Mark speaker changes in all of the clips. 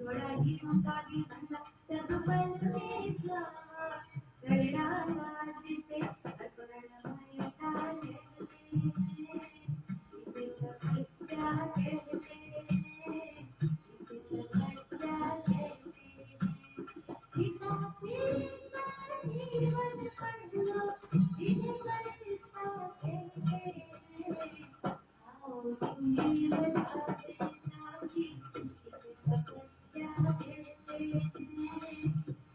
Speaker 1: थोड़ा ही मौका भी बंदा सब पल में स्वाहा करना राज से अपरणमय डाले इसे तपस्या कहते हैं इसे तपस्या कहते हैं पिता पिता जीवन पढ़ लो जिन्हें कलिष्ठा कहते हैं आओ तुम्हें बता देता कि इसे तपस्या कहते हैं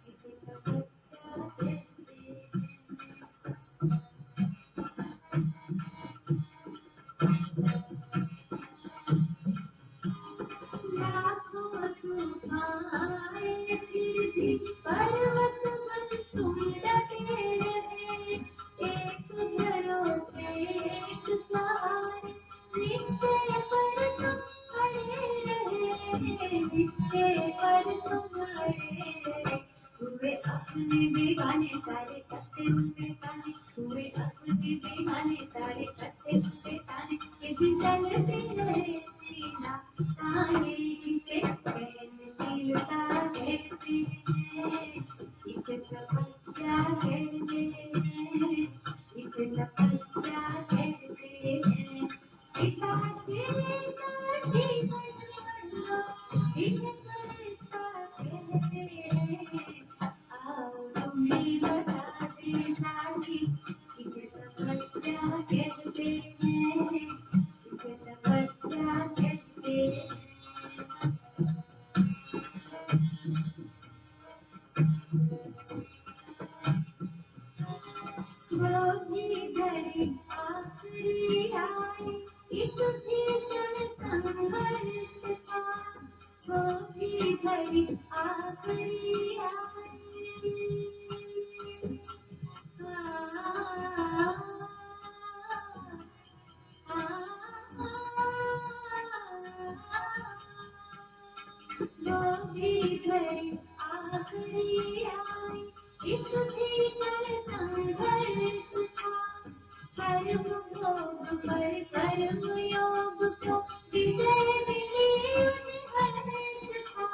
Speaker 1: इसे तपस्या कहते हैं लाखों तूफान फिर भी पर्वत पर तुम डटे रहे एक भरोसे एक सहारे निश्चय पर तुम अड़े रहे निश्चय पर तुम अड़े रहे हुए अपने बेगाने सारे कत्ते उनके ताने हुए अपने बेगाने सारे कत्ते उनके ताने ये भी चलते रहे सीना ताने इसे सहनशीलता कहते हैं इसे तपस्या कहते हैं इसे तपस्या कहते हैं पिता श्रीता जीवन मरना इसे कलिष्ठा कहते हैं आओ तुम्हें बता देता कि इसे तपस्या कहते हैं इसे तपस्या कहते हैं वो भी घड़ी आखिरी आई इस भीषण संघर्ष का वो भी घड़ी आखिरी आई वो भी घड़ी आखिरी आई इस भीषण संघर्ष का कर्म भोग पर कर्म योग को विजय मिली उन्हें हर्ष था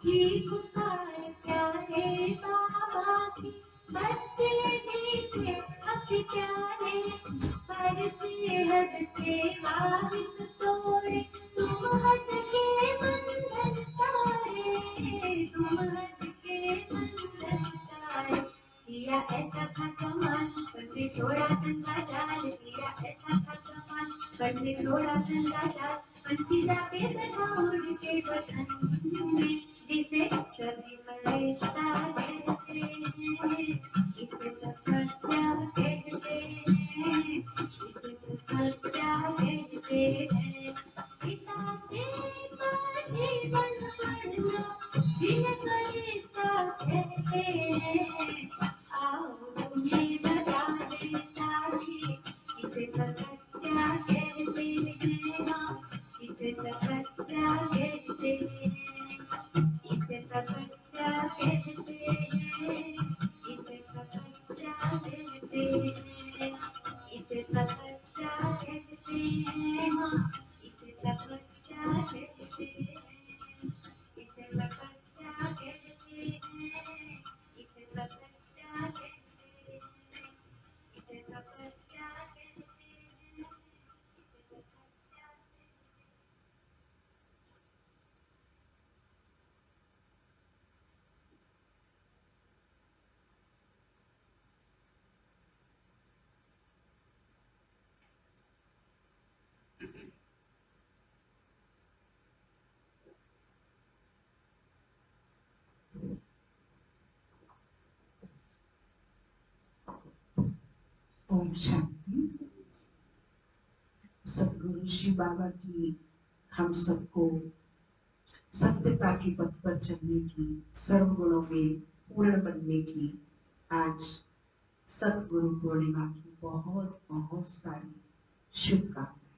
Speaker 1: की पुकार प्यारे बाबा की बच्चे भी थे अति प्यारे पर सेहत से हाथ तोड़े तुम हट के बंधन तारे तुम हट के बंधन तारे किया ऐसा था कमाल बंदे छोड़ा संगा जाल किया ऐसा था कमाल बंदे छोड़ा संगा जाल पंछी जाके बैठा उड़ के वतन में जिसे कभी फरिश्ता कहते हैं इसे तपस्या कहते हैं इसे तपस्या कहते हैं पिता श्रीता जीवन पढ़ना जिन्हें फरिश्ता कहते हैं आओ तुम्हें बता देता कि इसे तपस्या कहते हैं हाँ इसे तपस्या कहते हैं इसे तपस्या कहते हैं इसे तपस्या कहते हैं इसे तपस्या कहते हैं हाँ इसे तपस्या कहते हैं इसे तपस्या कहते हैं इसे तपस्या कहते हैं इसे तपस्या कहते हैं इसे तपस्या
Speaker 2: ओम शांति। सद्गुरु श्री बाबा की हम सबको सत्यता के पथ पर चलने की, सर्वगुणों में पूर्ण बनने की आज सद्गुरु पूर्णिमा की बहुत बहुत सारी शुभकामनाएं,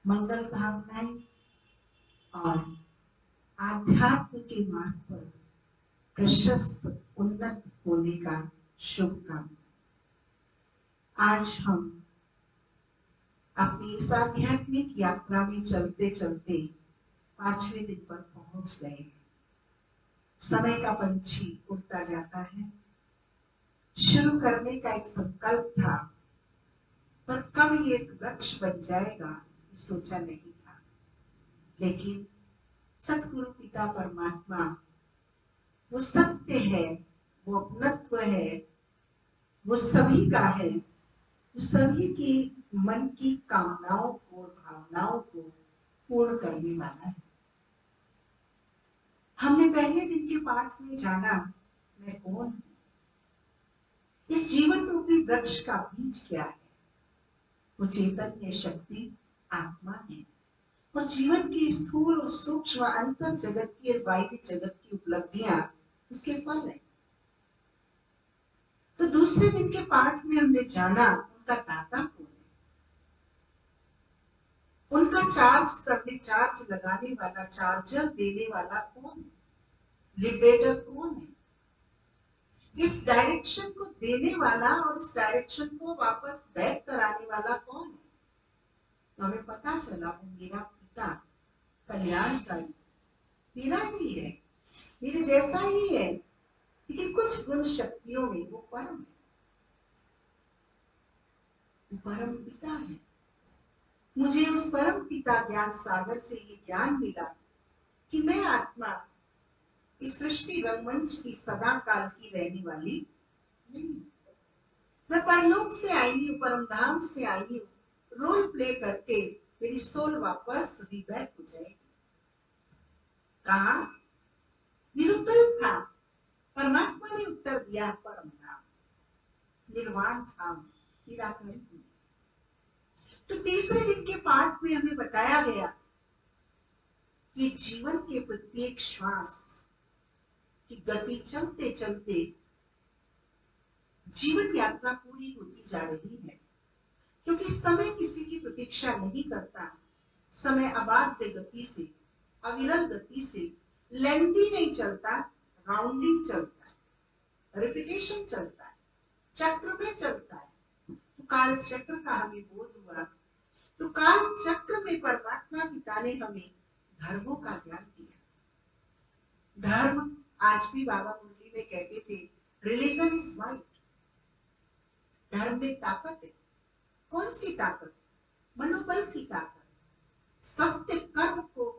Speaker 2: मंगल भावनाएं और आध्यात्म के मार्ग पर प्रशस्त उन्नत होने का शुभकामना। आज हम अपनी इस आध्यात्मिक यात्रा में चलते चलते 5वें दिन पर पहुंच गए। समय का पंछी उड़ता जाता है। शुरू करने का एक संकल्प था, पर कब ये एक वृक्ष बन जाएगा सोचा नहीं था। लेकिन सतगुरु पिता परमात्मा वो सत्य है, वो अपनत्व है, वो सभी का है, जो सभी की मन की कामनाओं को और भावनाओं को पूर्ण करने वाला है। हमने पहले दिन के पाठ में जाना मैं कौन हूं, इस जीवन रूपी वृक्ष का बीज क्या है। वो चैतन्य शक्ति आत्मा है और जीवन की स्थूल और सूक्ष्म अंतर जगत की और बाह्य जगत की उपलब्धियां उसके फल है। तो दूसरे दिन के पाठ में हमने जाना उनका दाता कौन है, उनका चार्ज लगाने वाला, चार्जर देने वाला कौन है, लिबरेटर कौन है, इस डायरेक्शन को देने वाला और इस डायरेक्शन को वापस बैक कराने वाला कौन है। तो हमें पता चला वो मेरा पिता कल्याणकारी, मेरा ही है, मेरे जैसा ही है, लेकिन कुछ गुण शक्तियों में वो परम है, वो परम पिता है। मुझे उस परम पिता ज्ञान सागर से ये ज्ञान मिला कि मैं आत्मा इस सृष्टि रंगमंच की सदा काल की रहने वाली नहीं। मैं परलोक से आई हूँ, परम धाम से आई हूँ, रोल प्ले करके मेरी सोल वापस रीबैक हो जाएगी। कहा निरुत्तर था, परमात्मा ने उत्तर दिया परम धाम, निर्वाण धाम, निराकरण। तो तीसरे दिन के पाठ में हमें बताया गया कि जीवन के प्रत्येक श्वास की गति चलते चलते जीवन यात्रा पूरी होती जा रही है, क्योंकि समय किसी की प्रतीक्षा नहीं करता। समय अबाध्य गति से, अविरल गति से, लेंथी नहीं चलता, राउंडिंग चलता है, रिपीटेशन चलता है, चक्र में चलता है। तो काल चक्र का हमें बोध हुआ। तो काल चक्र में परमात्मा पिता ने हमें धर्मों का ज्ञान दिया। धर्म आज भी बाबा मुरली में कहते थे, रिलीजन इज माइट। धर्म में ताकत है। कौन सी ताकत? मनोबल की ताकत, सत्य कर्म को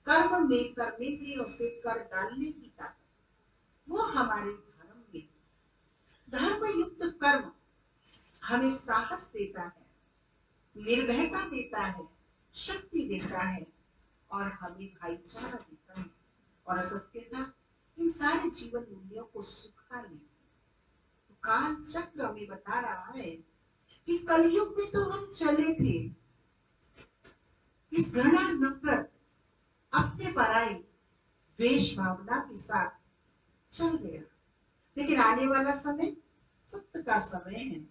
Speaker 2: कर्म में कर्मेंद्रियों से कर डालने की ताकत, वो हमारे धर्म में। धर्म युक्त कर्म हमें साहस देता है, निर्भयता देता है, शक्ति देता है और हमें भाईचारा देता है और असत्यता इन सारे जीवन मूल्यों को सुखा लेती है। तो काल चक्र हमें बता रहा है कि कलयुग में तो हम चले थे, इस घृणा नफरत अपने पराई द्वेष भावना के साथ चल गया, लेकिन आने वाला समय सत्य का समय है,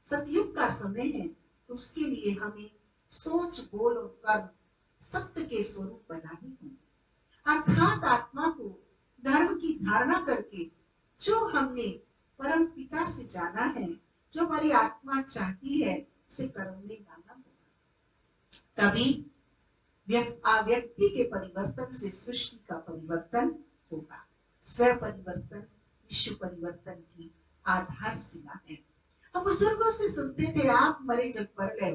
Speaker 2: सतयुग का समय है। तो उसके लिए हमें सोच, बोल और कर्म सत्य के स्वरूप बनाने होंगे। अर्थात आत्मा को धर्म की धारणा करके जो हमने परम पिता से जाना है, जो हमारी आत्मा चाहती है, उसे कर्म में लाना होगा। तभी व्यक्ति के परिवर्तन से सृष्टि का परिवर्तन होगा। स्व परिवर्तन विश्व परिवर्तन की आधारशिला है। हम बुजुर्गों से सुनते थे, आप मरे जब पर गए,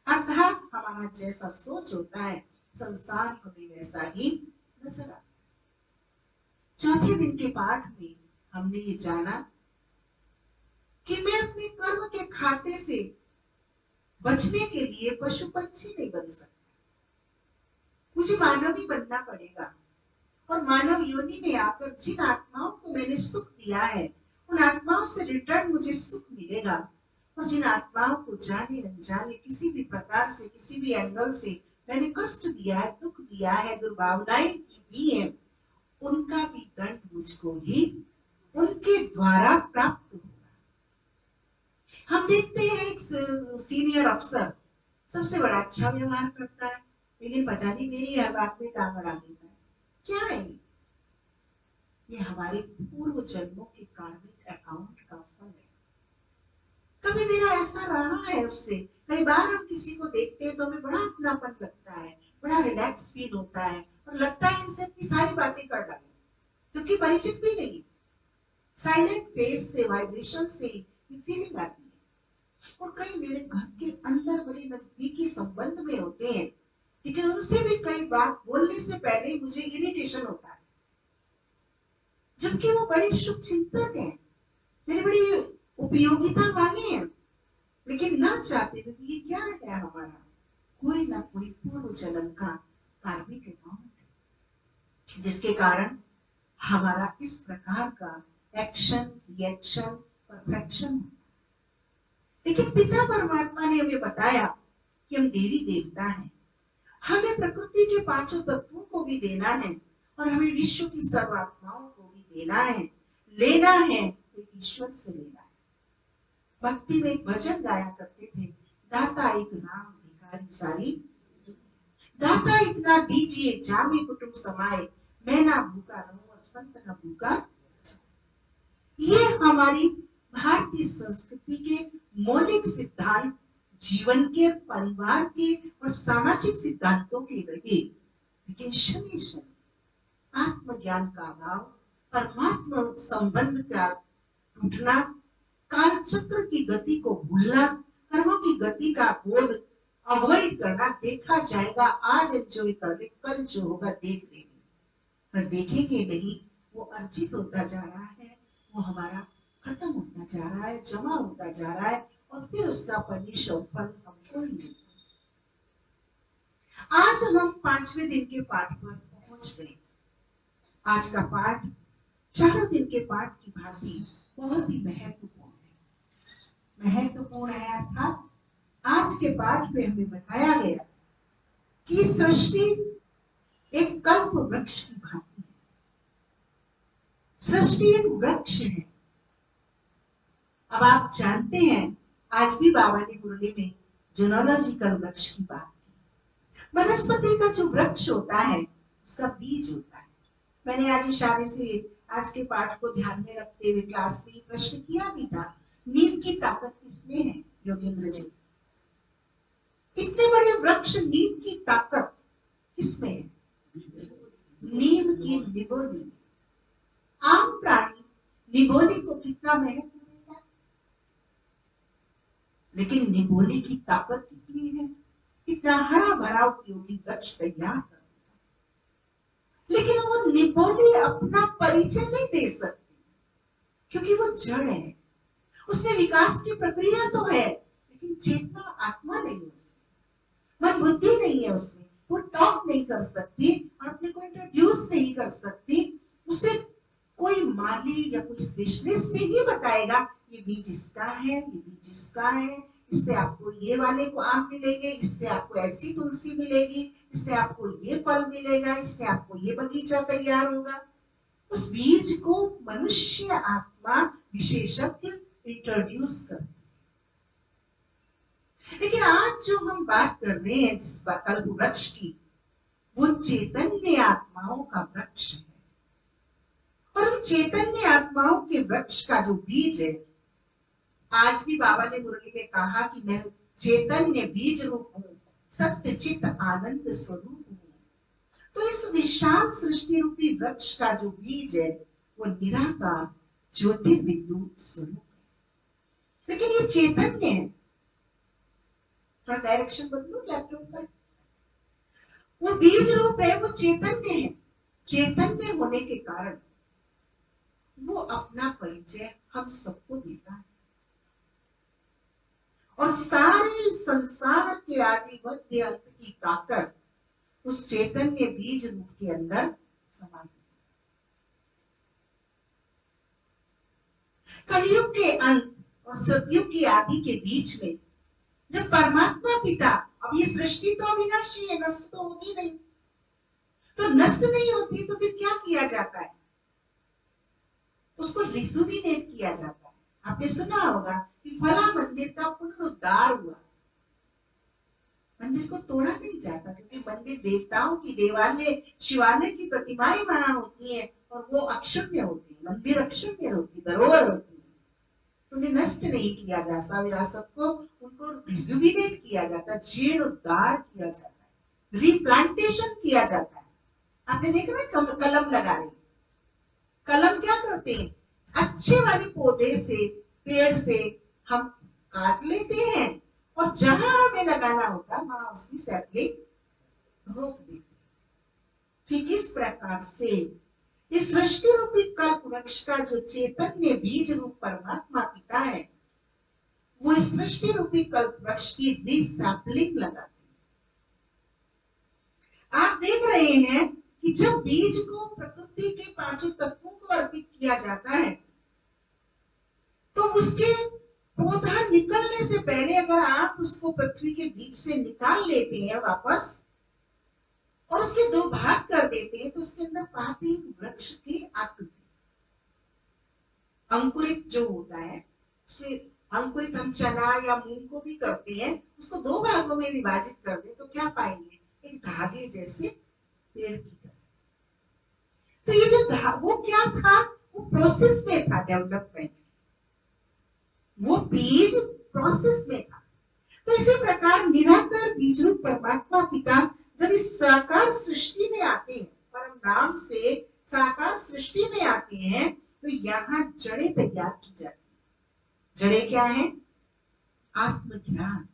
Speaker 2: अर्थात हमारा जैसा सोच होता है संसार हमें वैसा ही नजर आता। चौथे दिन के पाठ में हमने ये जाना कि मैं अपने कर्म के खाते से बचने के लिए पशु पक्षी नहीं बन सकता, मुझे मानव ही बनना पड़ेगा। और मानव योनि में आकर जिन आत्माओं को मैंने सुख दिया है, उन आत्माओं से रिटर्न मुझे सुख मिलेगा। और जिन आत्माओं को जाने अनजाने किसी भी प्रकार से, किसी भी एंगल से मैंने कष्ट दिया है, दुख दिया है, दुर्भावनाएं दी है, उनका भी दंड मुझको ही उनके द्वारा प्राप्त होगा। हम देखते हैं एक सीनियर अफसर सबसे बड़ा अच्छा व्यवहार करता है, लेकिन पता नहीं मेरी हर बात में टांग अड़ा देता है। क्या है ये? हमारे पूर्व जन्मों के कार्मिक अकाउंट का फल है। कभी मेरा ऐसा रहा है उससे। कई बार हम किसी को देखते हैं तो हमें बड़ा अपनापन लगता है, बड़ा रिलैक्स फील होता है और लगता है इनसे अपनी सारी बातें कर डालें, जबकि परिचित भी नहीं। साइलेंट फेस से, वाइब्रेशन से ये फीलिंग आती है। और कई मेरे घर के अंदर बड़े नजदीकी संबंध में होते हैं, लेकिन उनसे भी कई बात बोलने से पहले ही मुझे इरिटेशन होता है, जबकि वो बड़े शुभ चिंतक हैं, मेरी बड़ी उपयोगिता वाले हैं, लेकिन ना चाहते हुए ये क्या है हमारा कोई ना कोई पूर्व जन्म का कार्मिक अकाउंट, जिसके कारण हमारा इस प्रकार का एक्शन, रिएक्शन, परफेक्शन। लेकिन पिता परमात्मा ने हमें बताया कि हम देवी देवता हैं, हमें प्रकृति के पांचों तत्वों को भी देना है और हमें विश्व की सर्वात्माओं को भी देना है। लेना है तो ईश्वर से लेना है। भक्ति में एक भजन गाया करते थे, दाता एक नाम भिखारी सारी, दाता इतना दीजिए जामे कुटुंब समाए, मैं ना भूखा रहूं और संत ना भूखा। ये हमारी भारतीय संस्कृति के मौलिक सिद्धांत जीवन के, परिवार के और सामाजिक सिद्धांतों के रहे, लेकिन शनि शनि आत्मज्ञान का अभाव, परमात्मा संबंध का टूटना, कालचक्र की गति को भूलना, कर्मों की गति का बोध अवॉइड करना, देखा जाएगा आज एंजॉय कर ले, कल जो होगा देख लेंगे, पर देखेंगे नहीं। वो अर्जित होता जा रहा है, वो हमारा खत्म होता जा रहा है, जमा होता जा रहा है और फिर उसका परिश्रम फल हमको ही मिलता है। आज हम 5वें दिन के पाठ पर पहुंच गए। आज का पाठ चारों दिन के पाठ की भांति बहुत ही महत्वपूर्ण है। अर्थात आज के पाठ में हमें बताया गया कि सृष्टि एक कल्प वृक्ष की भांति है। सृष्टि एक वृक्ष है। अब आप जानते हैं, आज भी बाबा ने मुरली में जोनोलॉजिकल वृक्ष की बात की। वनस्पति का जो वृक्ष होता है उसका बीज होता है। मैंने आज इशारे से आज के पाठ को ध्यान में रखते हुए क्लास में प्रश्न किया भी था, नीम की ताकत किसमें है योगेंद्र जी? इतने बड़े वृक्ष, नीम की ताकत किसमें है? नीम की निबोली। आम प्राणी निबोली को कितना महत्व देता है, लेकिन निबोली की ताकत कितनी है, कितना हरा भरा उपयोगी वृक्ष तैयार कर देता है। लेकिन वो निबोली अपना परिचय नहीं दे सकती, क्योंकि वो जड़ है। उसमें विकास की प्रक्रिया तो है, लेकिन चेतना, आत्मा नहीं है उसमें, मन बुद्धि नहीं है उसमें। वो टॉक नहीं कर सकती और अपने को इंट्रोड्यूस नहीं कर सकती। उसे कोई माली या कोई स्पेशलिस्ट नहीं बताएगा ये बीज इसका है, ये बीज इसका है, इससे आपको ये वाले को आम मिलेंगे, इससे आपको ऐसी तुलसी मिलेगी, इससे आपको ये फल मिलेगा, इससे आपको ये बगीचा तैयार होगा। उस बीज को मनुष्य आत्मा विशेषज्ञ इंट्रोड्यूस करते। लेकिन आज जो हम बात कर रहे हैं जिस कल्प वृक्ष की, वो चैतन्य आत्माओं का वृक्ष है। और उन चैतन्य आत्माओं के वृक्ष का जो बीज है, आज भी बाबा ने मुरली में कहा कि मैं चैतन्य बीज रूप हूं, सत्य चित्त आनंद स्वरूप हूं। तो इस विशाल सृष्टि रूपी वृक्ष का जो बीज है वो निराकार ज्योतिर्बिंदु स्वरूप है। लेकिन ये चैतन्य है। थोड़ा डायरेक्शन बदलू लैपटॉप का। वो बीज रूप है, वो चैतन्य है। चैतन्य होने के कारण वो अपना परिचय हम सबको देता है और सारे संसार के आदि मध्य अंत की ताकत उस चैतन्य बीज रूप के अंदर समाई है। कलयुग के अंत और सतयुग की आदि के बीच में जब परमात्मा पिता, अब ये सृष्टि तो अविनाशी है, नष्ट तो होगी नहीं, तो नष्ट नहीं होती तो फिर क्या किया जाता है? उसको रिजुविनेट किया जाता है। आपने सुना होगा कि फला मंदिर का पुनरुद्धार हुआ। मंदिर को तोड़ा नहीं जाता, क्योंकि मंदिर देवताओं की, देवालय, शिवालय की प्रतिमाएं वहां होती हैं और वो अक्षुण्य होती है। मंदिर अक्षुण्य होती, धरोहर होती है, उन्हें नष्ट नहीं किया जाता। विरासत को उनको रिजुविनेट किया जाता, जीर्णोद्धार किया जाता है, रिप्लांटेशन किया जाता है। आपने देखा ना, कलम लगा रहे, कलम क्या करते हैं, अच्छे वाले पौधे से, पेड़ से हम काट लेते हैं और जहां हमें लगाना होता है वहां उसकी सैपलिंग रोक देते हैं। ठीक इस प्रकार से इस सृष्टि रूपी कल्प वृक्ष का जो चैतन्य बीज रूप परमात्मा पिता है, वो इस सृष्टि रूपी कल्प वृक्ष की रीसैपलिंग लगाते हैं। आप देख रहे हैं कि जब बीज को प्रकृति के पांचों तत्वों को अर्पित किया जाता है, तो उसके पौधा निकलने से पहले अगर आप उसको पृथ्वी के बीच से निकाल लेते हैं वापस और उसके दो भाग कर देते हैं, तो उसके अंदर पाते हैं वृक्ष की आकृति। अंकुरित जो होता है, उसमें अंकुरित हम चना या मूंग को भी करते हैं, उसको दो भागों में विभाजित कर दे तो क्या पाएंगे, एक धागे जैसे पेड़ की तरह। तो ये जो वो क्या था, वो प्रोसेस में था, डेवलपमेंट, वो बीज प्रोसेस में था। तो इसी प्रकार निराकार बीज रूप परमात्मा पिता जब इस साकार सृष्टि में आते हैं, परम नाम से साकार सृष्टि में आते हैं, तो यहाँ जड़ें तैयार की जाती है। जड़ें क्या है, आत्मज्ञान,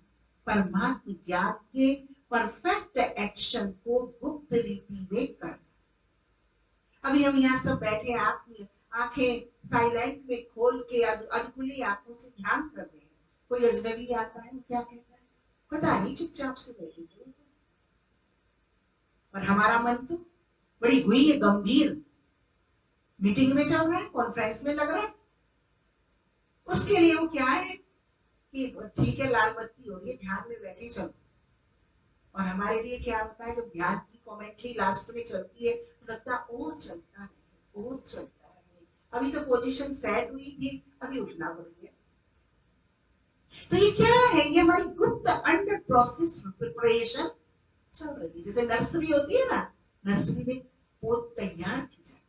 Speaker 2: परमात्म ज्ञान के परफेक्ट एक्शन को गुप्त रीति में करना। अभी हम यहाँ सब बैठे आंखें साइलेंट में खोल के अधखुली आंखों से ध्यान कर रहे हैं। कोई अजनबी आता है, क्या कहता है, पता नहीं, चुपचाप से बैठे थे। और हमारा मन तो बड़ी हुई है, गंभीर मीटिंग में चल रहा है, कॉन्फ्रेंस में लग रहा है। उसके लिए वो क्या है कि ठीक है, लाल बत्ती हो रही है, ध्यान में बैठे चलो। और हमारे लिए क्या होता है, जब ध्यान की कमेंट्री लास्ट में चलती है तो लगता है और चलता है, और चलता है। अभी तो पोजीशन सेट हुई थी, अभी उठना पड़ गया। तो ये क्या है, ये हमारी गुप्त अंडर प्रोसेस प्रिपरेशन चल रही है। जैसे नर्सरी होती है ना, नर्सरी में पौध तैयार की जाती है।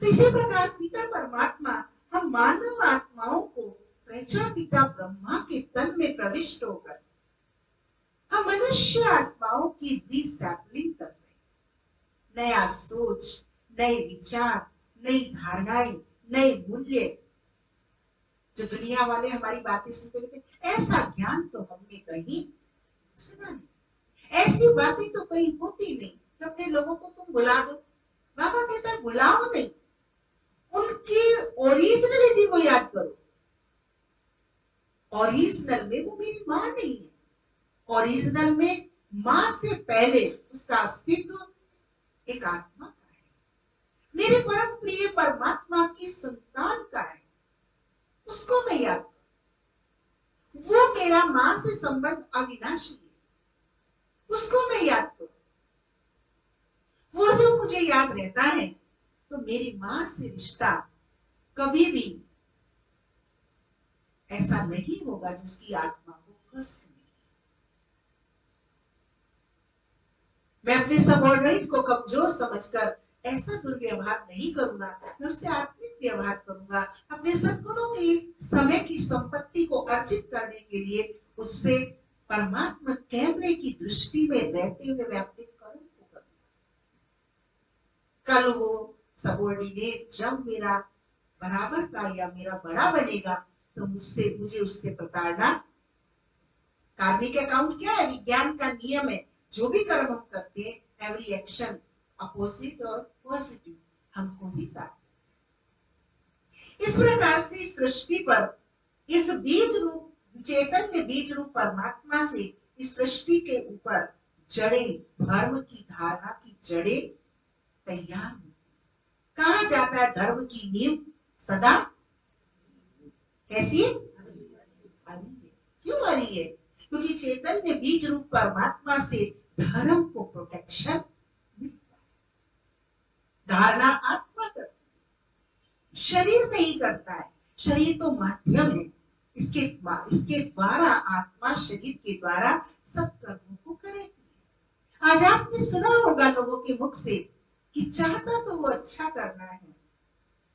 Speaker 2: तो इसी प्रकार पिता परमात्मा हम मानव आत्माओं को प्रजापिता ब्रह्मा के तन में प्रविष्ट होकर हम मनुष्य आत्माओं की रीसैपलिंग कर रहे हैं। नया सोच, नए विचार, नई धारणाएं, नए मूल्य। जो दुनिया वाले हमारी बातें सुनते रहते, ऐसा ज्ञान तो हमने कहीं सुना नहीं, ऐसी बातें तो कहीं होती नहीं कि अपने लोगों को तुम बुला दो। बाबा कहता है बुलाओ नहीं, उनकी ओरिजिनलिटी को याद करो। ओरिजिनल में वो मेरी माँ नहीं है, ओरिजिनल में माँ से पहले उसका अस्तित्व एक आत्मा का है, मेरे परम प्रिय परमात्मा की संतान का है, उसको मैं याद करूं। वो मेरा माँ से संबंध अविनाशी है, उसको मैं याद करूं। वो जब मुझे याद रहता है तो मेरी माँ से रिश्ता कभी भी ऐसा नहीं होगा जिसकी आत्मा को कष्ट मिले। मैं अपने सबऑर्डिनेट को कमजोर समझकर ऐसा दुर्व्यवहार नहीं करूंगा, मैं उससे आत्मिक व्यवहार करूंगा। अपने सद्गुणों की समय की संपत्ति को अर्जित करने के लिए उससे परमात्मा कैमरे की दृष्टि में रहते हुए मैं अपने कर्म को करूंगा। कल वो सबऑर्डिनेट जब मेरा बराबर का या मेरा बड़ा बनेगा तो मुझे उससे प्रताड़ना। कार्मिक अकाउंट क्या है, विज्ञान का नियम है, जो भी कर्म हम करते हैं एवरी एक्शन अपोजिट और पॉजिटिव हमको ही प्राप्त। इस प्रकार से सृष्टि पर इस बीज रूप चैतन्य बीज रूप परमात्मा से इस सृष्टि के ऊपर जड़ें, धर्म की धारणा की जड़ें तैयार होती। कहा जाता है धर्म की नींव सदा कैसी है, हरी है। क्यों हरी है, क्योंकि चैतन्य बीज रूप परमात्मा से धर्म को प्रोटेक्शन मिलता है। धारणा आत्मा करती है, शरीर नहीं करता है। शरीर तो माध्यम है, इसके द्वारा आत्मा शरीर के द्वारा सब कर्मों को करेगी। आज आपने सुना होगा लोगों के मुख से कि चाहता तो वो अच्छा करना है,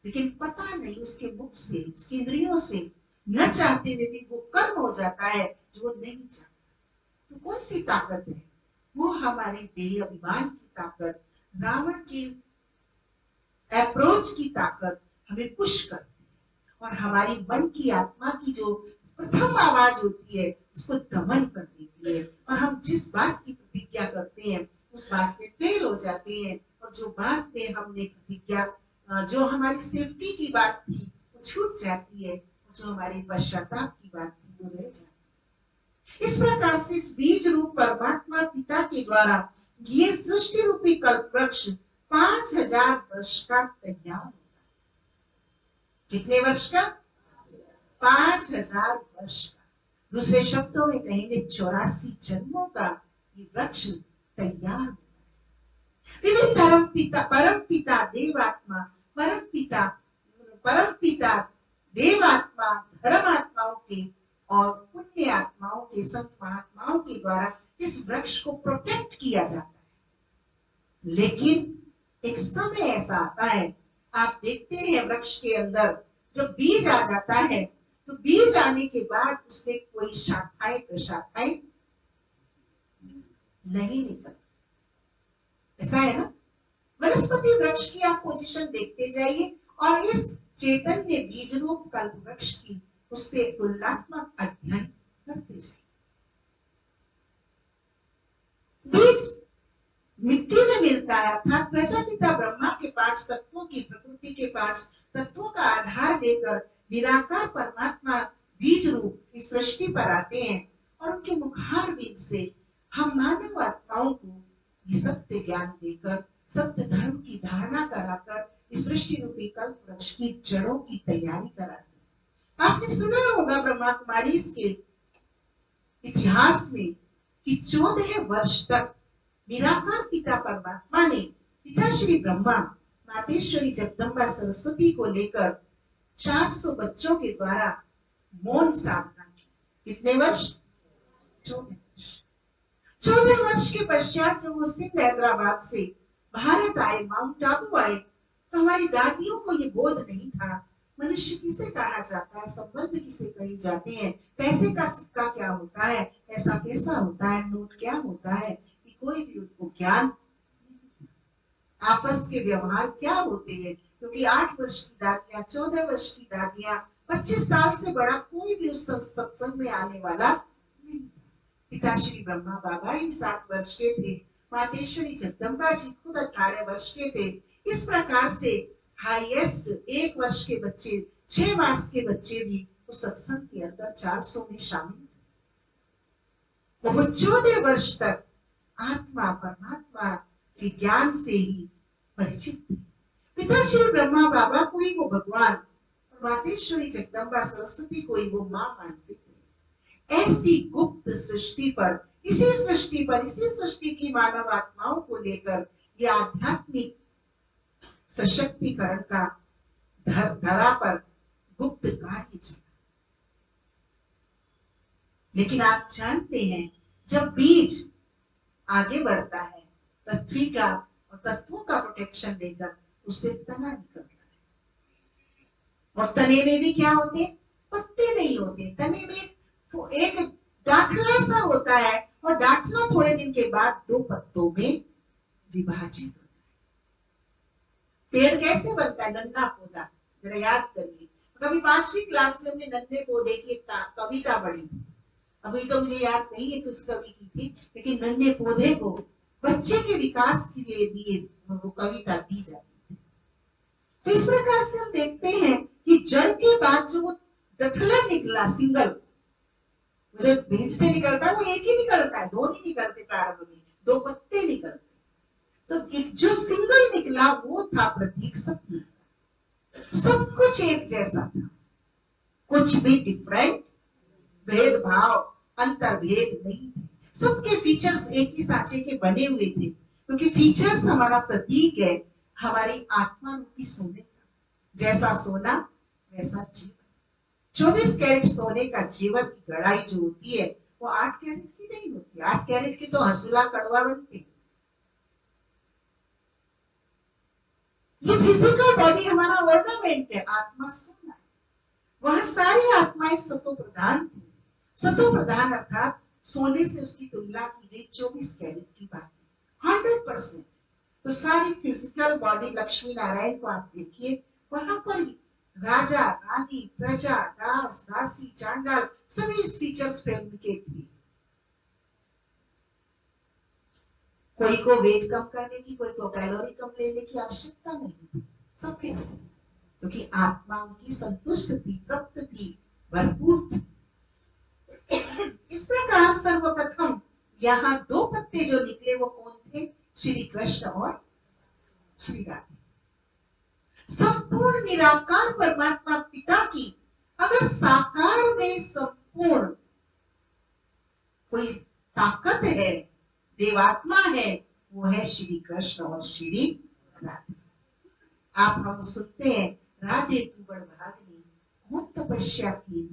Speaker 2: लेकिन पता नहीं उसके मुख से, उसकी इंद्रियों से न चाहते हुए भी वो कर्म हो जाता है जो वो नहीं चाहता। तो कौन सी ताकत है, वो हमारे देह अभिमान की ताकत, रावण की अप्रोच की ताकत हमें पुश करती है और हमारी मन की आत्मा की जो प्रथम आवाज होती है उसको दमन कर देती है और हम जिस बात की प्रतिज्ञा करते हैं उस बात में फेल हो जाते हैं और जो बात में हमने प्रतिज्ञा जो हमारी सेफ्टी की बात थी वो छूट जाती है, जो हमारी पश्चाताप की बात थी वो रह जाती है। इस प्रकार से इस बीज रूप परमात्मा पिता के द्वारा ये सृष्टि रूपी कल्प वृक्ष 5000 वर्ष का तैयार होगा। कितने वर्ष का? 5000 वर्ष का। दूसरे शब्दों में कहेंगे 84 जन्मों का ये वृक्ष तैयार होगा। विभिन्न परम पिता देवात्मा, परम पिता देवात्मा धर्मात्माओं के और पुण्य आत्माओं के, संत महात्माओं के द्वारा इस वृक्ष को प्रोटेक्ट किया जाता है। लेकिन एक समय ऐसा आता है, आप देखते हैं वृक्ष के अंदर जब बीज आ जाता है तो बीज आने के बाद उसमें कोई शाखाएं प्रशाखाएं नहीं निकलती। ऐसा है ना? वनस्पति वृक्ष की आप पोजीशन देखते जाइए और इस चैतन्य बीज रूप कल्प वृक्ष की उससे तुलनात्मक अध्ययन करते जाइए। बीज मिट्टी में मिलता है, अर्थात प्रजापिता ब्रह्मा के 5 तत्वों की, प्रकृति के 5 तत्वों का आधार लेकर निराकार परमात्मा बीज रूप इस सृष्टि पर आते हैं और उनके मुखार बीज से हम मानव आत्माओं को ये सत्य ज्ञान देकर, सत्य धर्म की धारणा कराकर इस सृष्टि रूपी कल्प वृक्ष की जड़ों की तैयारी कराते हैं। आपने सुना होगा ब्रह्मा कुमारी के इतिहास में कि 14 वर्ष तक निराकार पिता परमात्मा ने पिता श्री ब्रह्मा, मातेश्वरी जगदम्बा सरस्वती को लेकर 400 बच्चों के द्वारा मौन साधना की। कितने वर्ष? 14 वर्ष। 14 वर्ष के पश्चात जब वो सिंध हैदराबाद से भारत आए, माउंट आबू आए, तो हमारी दादियों को ये बोध नहीं था मनुष्य किसे कहा जाता है, संबंध किसे कहे जाते हैं, पैसे का सिक्का क्या होता है, ऐसा कैसा होता है, नोट क्या होता है, कि कोई भी उनको ज्ञान, आपस के व्यवहार क्या होते हैं। क्योंकि 8 वर्ष की दादियां, 14 वर्ष की दादियां, 25 साल से बड़ा कोई भी उस सत्संग में आने वाला नहीं। पिता श्री ब्रह्मा बाबा ही 7 वर्ष के थे, मातेश्वरी जगदम्बा जी खुद 18 वर्ष के थे। इस प्रकार से हाईएस्ट 1 वर्ष के बच्चे, 6 मास के बच्चे भी उस सत्संग के अंदर 400 में शामिल थे। वो 14 वर्ष तक आत्मा परमात्मा के ज्ञान से ही परिचित थे। पिता श्री ब्रह्मा बाबा को ही वो भगवान और मातेश्वरी जगदम्बा सरस्वती को ही वो मां मानते थे। ऐसी गुप्त सृष्टि पर, इसी सृष्टि की मानव आत्माओं को लेकर यह आध्यात्मिक सशक्तिकरण का धरा पर गुप्त कार्य चला। लेकिन आप जानते हैं जब बीज आगे बढ़ता है पृथ्वी का और तत्वों का प्रोटेक्शन लेकर, उससे तना निकलता है और तने में भी क्या होते? पत्ते नहीं होते। तने में तो एक डांठला सा होता है और डांठला थोड़े दिन के बाद 2 पत्तों में विभाजित होता है। पेड़ कैसे बनता है? नन्हा पौधा। जरा याद करिए, कभी 5वीं क्लास में हमने नन्हे पौधे की एक कविता पढ़ी थी। अभी तो मुझे याद नहीं है किस कवि की थी, लेकिन नन्हे पौधे को बच्चे के विकास के लिए वो कविता दी जाती है। तो इस प्रकार से हम देखते हैं कि जड़ के बाद जो वो डठला निकला, सिंगल जो बीज से निकलता है वो एक ही निकलता है, 2 नहीं निकलते प्रारंभ में, 2 पत्ते निकलते। तो एक जो सिंगल निकला वो था प्रतीक सत्य। सब कुछ एक जैसा था, कुछ भी डिफरेंट, भेदभाव, अंतर्भेद नहीं थे। सबके फीचर्स एक ही सांचे के बने हुए थे, क्योंकि फीचर्स हमारा प्रतीक है हमारी आत्मा रूपी सोने का। जैसा सोना वैसा जीवन। 24 कैरेट सोने का जीवन की गड़ाई जो होती है वो 8 कैरेट की नहीं होती। 8 कैरेट की तो हंसुला कड़वा बनती। ये फिजिकल बॉडी हमारा ऑर्नामेंट है, आत्मा सोना है। वहां सारी आत्माएं सतो प्रधान थी। सतो प्रधान अर्थात सोने से उसकी तुलना की गई 24 कैरेट की बात, 100%। तो सारी फिजिकल बॉडी लक्ष्मी नारायण को आप देखिए, वहां पर राजा रानी प्रजा दास दासी चांडाल सभी इस फीचर्स फिल्म के थे। कोई को वेट कम करने की, कोई को कैलोरी कम लेने की आवश्यकता नहीं, सब फिट थे क्योंकि आत्मा उनकी संतुष्ट थी, तृप्त थी, भरपूर थी। इस प्रकार सर्वप्रथम यहाँ 2 पत्ते जो निकले वो कौन थे? श्री कृष्ण और श्री राधे। संपूर्ण निराकार परमात्मा पिता की अगर साकार में संपूर्ण कोई ताकत है, देवात्मा है, वो है श्री कृष्ण और श्री राधे। आप हम सुनते हैं, राधे तू बड़ भागनी बहुत तपस्या की,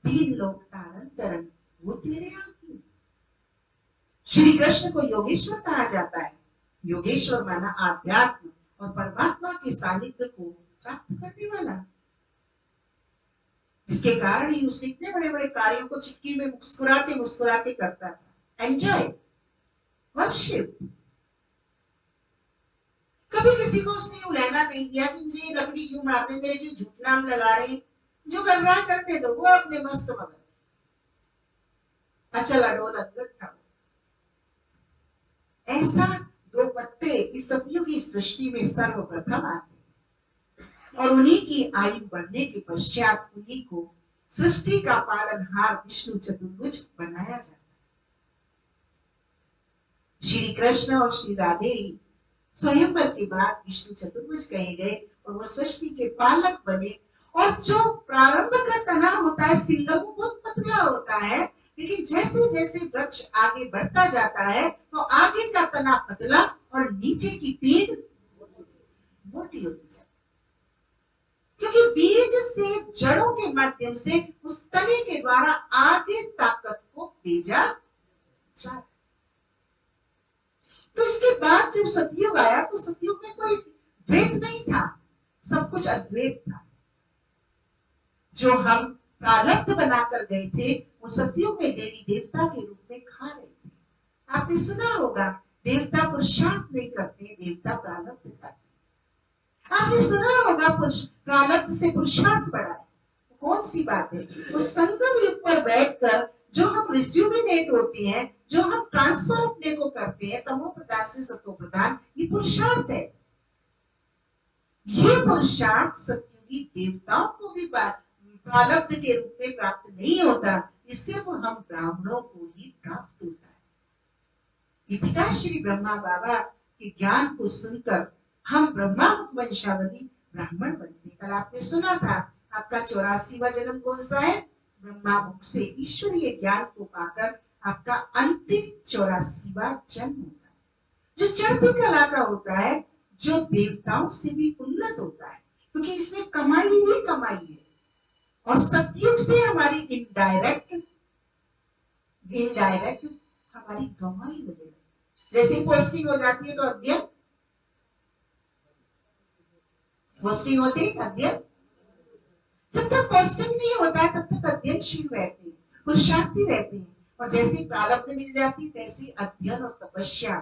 Speaker 2: 3 लोक तारंतरन वो तेरे आकी। श्री कृष्ण को योगेश्वर कहा जाता है। योगेश्वर माना आध्यात्म और परमात्मा के सानिध्य को प्राप्त करने वाला। इसके कारण ही उसने इतने बड़े बड़े कार्यों को चुटकी में मुस्कुराते मुस्कुराते करता था। Enjoy, worship. कभी किसी को उसने उलहना नहीं दिया कि मुझे लकड़ी क्यों मार रहे, मेरे लिए झूठ नाम लगा रहे, जो कर रहा है करने दो, वो अपने मस्त मगन। अचल अडोल अद्भुत था। ऐसा 2 पत्ते इस सतयुगी सृष्टि में सर्वप्रथम आते और उन्हीं की आयु बढ़ने के पश्चात उन्हीं को सृष्टि का पालनहार विष्णु चतुर्भुज बनाया जाता है। श्री कृष्ण और श्री राधे स्वयंवर के बाद विष्णु चतुर्भुज कहे गए और वो सृष्टि के पालक बने। और जो प्रारंभ का तना होता है सिंगल, वो बहुत पतला होता है, लेकिन जैसे जैसे वृक्ष आगे बढ़ता जाता है तो आगे का तना पतला और नीचे की पीठ मोटी होती जाती है, क्योंकि बीज से जड़ों के माध्यम से उस तने के द्वारा आगे ताकत को भेजा जाता है। तो इसके बाद जब सतयुग आया तो सतयुग में कोई द्वैत नहीं था, सब कुछ अद्वैत था। जो हम प्रारब्ध बनाकर गए थे वो सतयुग में देवी देवता के रूप में खा रहे थे। आपने सुना होगा, देवता पुरुषार्थ नहीं करते, देवता प्रारब्ध करते। आपने सुना होगा प्रारब्ध से पुरुषार्थ बढ़ा है। कौन सी बात है? उस संगम युग पर बैठकर जो हम रिज्यूमिनेट होते हैं, जो हम ट्रांसफर अपने को करते हैं तमो प्रधान से सतो प्रधान, ये पुरुषार्थ है। ये पुरुषार्थ सतयुगी देवताओं को भी प्रारब्ध के रूप में प्राप्त नहीं होता, इससे वो हम ब्राह्मणों को ही प्राप्त होता है। ये पिता श्री ब्रह्मा बाबा के ज्ञान को सुनकर हम ब्रह्मा वंशावली ब्राह्मण बनते। कल आपने सुना था, आपका 84वां जन्म कौन सा है? ब्रह्मा मुख से ईश्वरीय ज्ञान को पाकर आपका अंतिम 84वां जन्म होता है, जो चढ़ती कला का होता है, जो देवताओं से भी उन्नत होता है, क्योंकि इसमें कमाई ही कमाई है। और सतयुग से हमारी इनडायरेक्ट हमारी कमाई मिलेगी। जैसे पोस्टिंग हो जाती है तो अध्ययन, पोस्टिंग होती है अध्ययन। जब तक पोस्टिंग नहीं होता है तब तक अध्ययनशील रहते हैं, पुरुषार्थी रहते हैं। और जैसे प्रारब्ध मिल जाती तैसे अध्ययन और तपस्या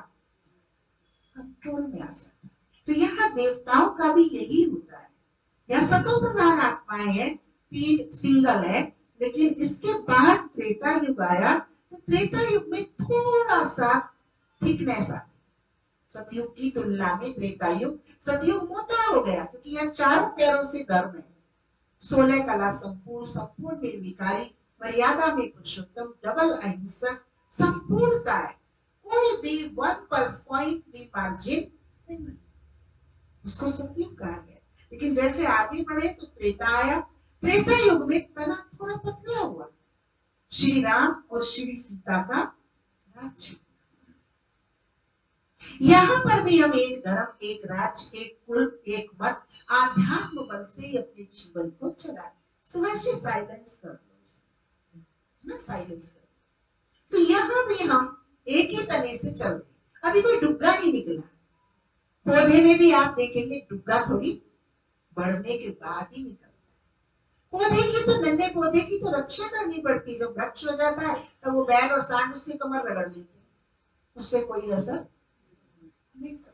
Speaker 2: कंट्रोल में आ जाता है। तो यहाँ देवताओं का भी यही होता है। यह सतो प्रधान आत्माएं हैं, पीठ सिंगल है, लेकिन इसके बाद त्रेता युग आया तो त्रेता युग में थोड़ा सा थिकनेस आ, सतयुग की तुलना में त्रेता युग, सतयुग मोटा हो गया क्योंकि यहाँ चारों पैरों से धर्म है, 16 कला संपूर्ण, संपूर्ण निर्विकारी, मर्यादा में पुरुषोत्तम, डबल अहिंसक, संपूर्णता है, कोई भी 1 पॉइंट भी मार्जिन नहीं, उसको सतयुग कहा गया। लेकिन जैसे आगे बढ़े तो त्रेता आया, त्रेता युग में तना थोड़ा पतला हुआ, श्री राम और श्री सीता का राज्य। यहाँ पर भी हम एक धर्म, एक राज्य, एक कुल, एक मत, आध्यात्म बल से अपने जीवन को चलाए। सुभाष जी साइलेंस कर लो, ना साइलेंस कर लो। तो यहाँ भी हम एक ही तने से चल रहे, अभी कोई डुग्गा नहीं निकला। पौधे में भी आप देखेंगे डुग्गा थोड़ी बढ़ने के बाद ही निकलता है। पौधे की तो, नन्हे पौधे की तो रक्षा करनी पड़ती। जब वृक्ष हो जाता है तो वो बैल और सांड उससे कमर रगड़ लेते हैं, उस पर कोई असर नहीं करता।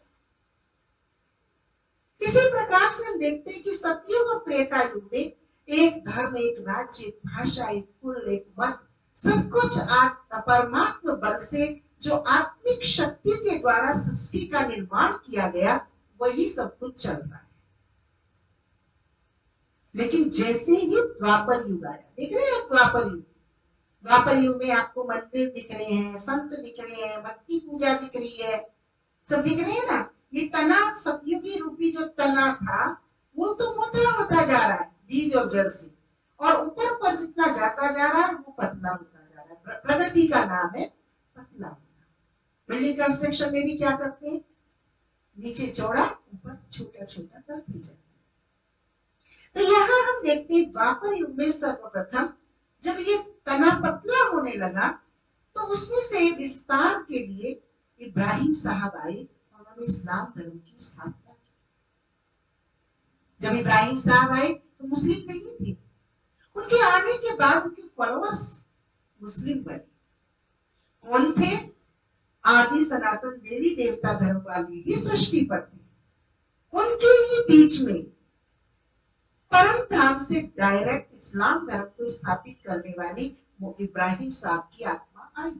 Speaker 2: इसी प्रकार से हम देखते हैं कि सतयुग और त्रेता युग में एक धर्म, एक राज्य, एक भाषा, एक कुल, एक मत, सब कुछ परमात्मा बल से जो आत्मिक शक्ति के द्वारा सृष्टि का निर्माण किया गया, वही सब कुछ चल रहा है। लेकिन जैसे ही द्वापर युग आया, देख रहे हैं द्वापर युग, द्वापर युग में आपको मंदिर दिख रहे हैं, संत दिख रहे हैं, भक्ति पूजा दिख रही है, सब दिख रहे हैं ना। ये तना, सतयुगी रूपी जो तना था वो तो मोटा होता जा रहा है बीज और जड़ से, और ऊपर पर जितना जाता जा रहा है वो पतला होता जा रहा है। प्रगति का नाम है पतला होना। बिल्डिंग कंस्ट्रक्शन में भी क्या करते हैं, नीचे चौड़ा ऊपर छोटा छोटा करते जाते। तो यहाँ हम देखते हैं द्वापर युग में सर्वप्रथम जब ये तना पतला होने लगा तो उसमें से विस्तार के लिए इब्राहिम साहब आए, उन्होंने इस्लाम धर्म की स्थापना की। जब इब्राहिम साहब आए तो मुस्लिम नहीं थे, उनके आने के बाद उनके फॉलोअर्स मुस्लिम बने। कौन थे? आदि सनातन देवी देवता धर्म वाले ही सृष्टि पर थे। उनके ही बीच में परम धाम से डायरेक्ट इस्लाम धर्म को स्थापित करने वाली वो इब्राहिम साहब की आत्मा आई,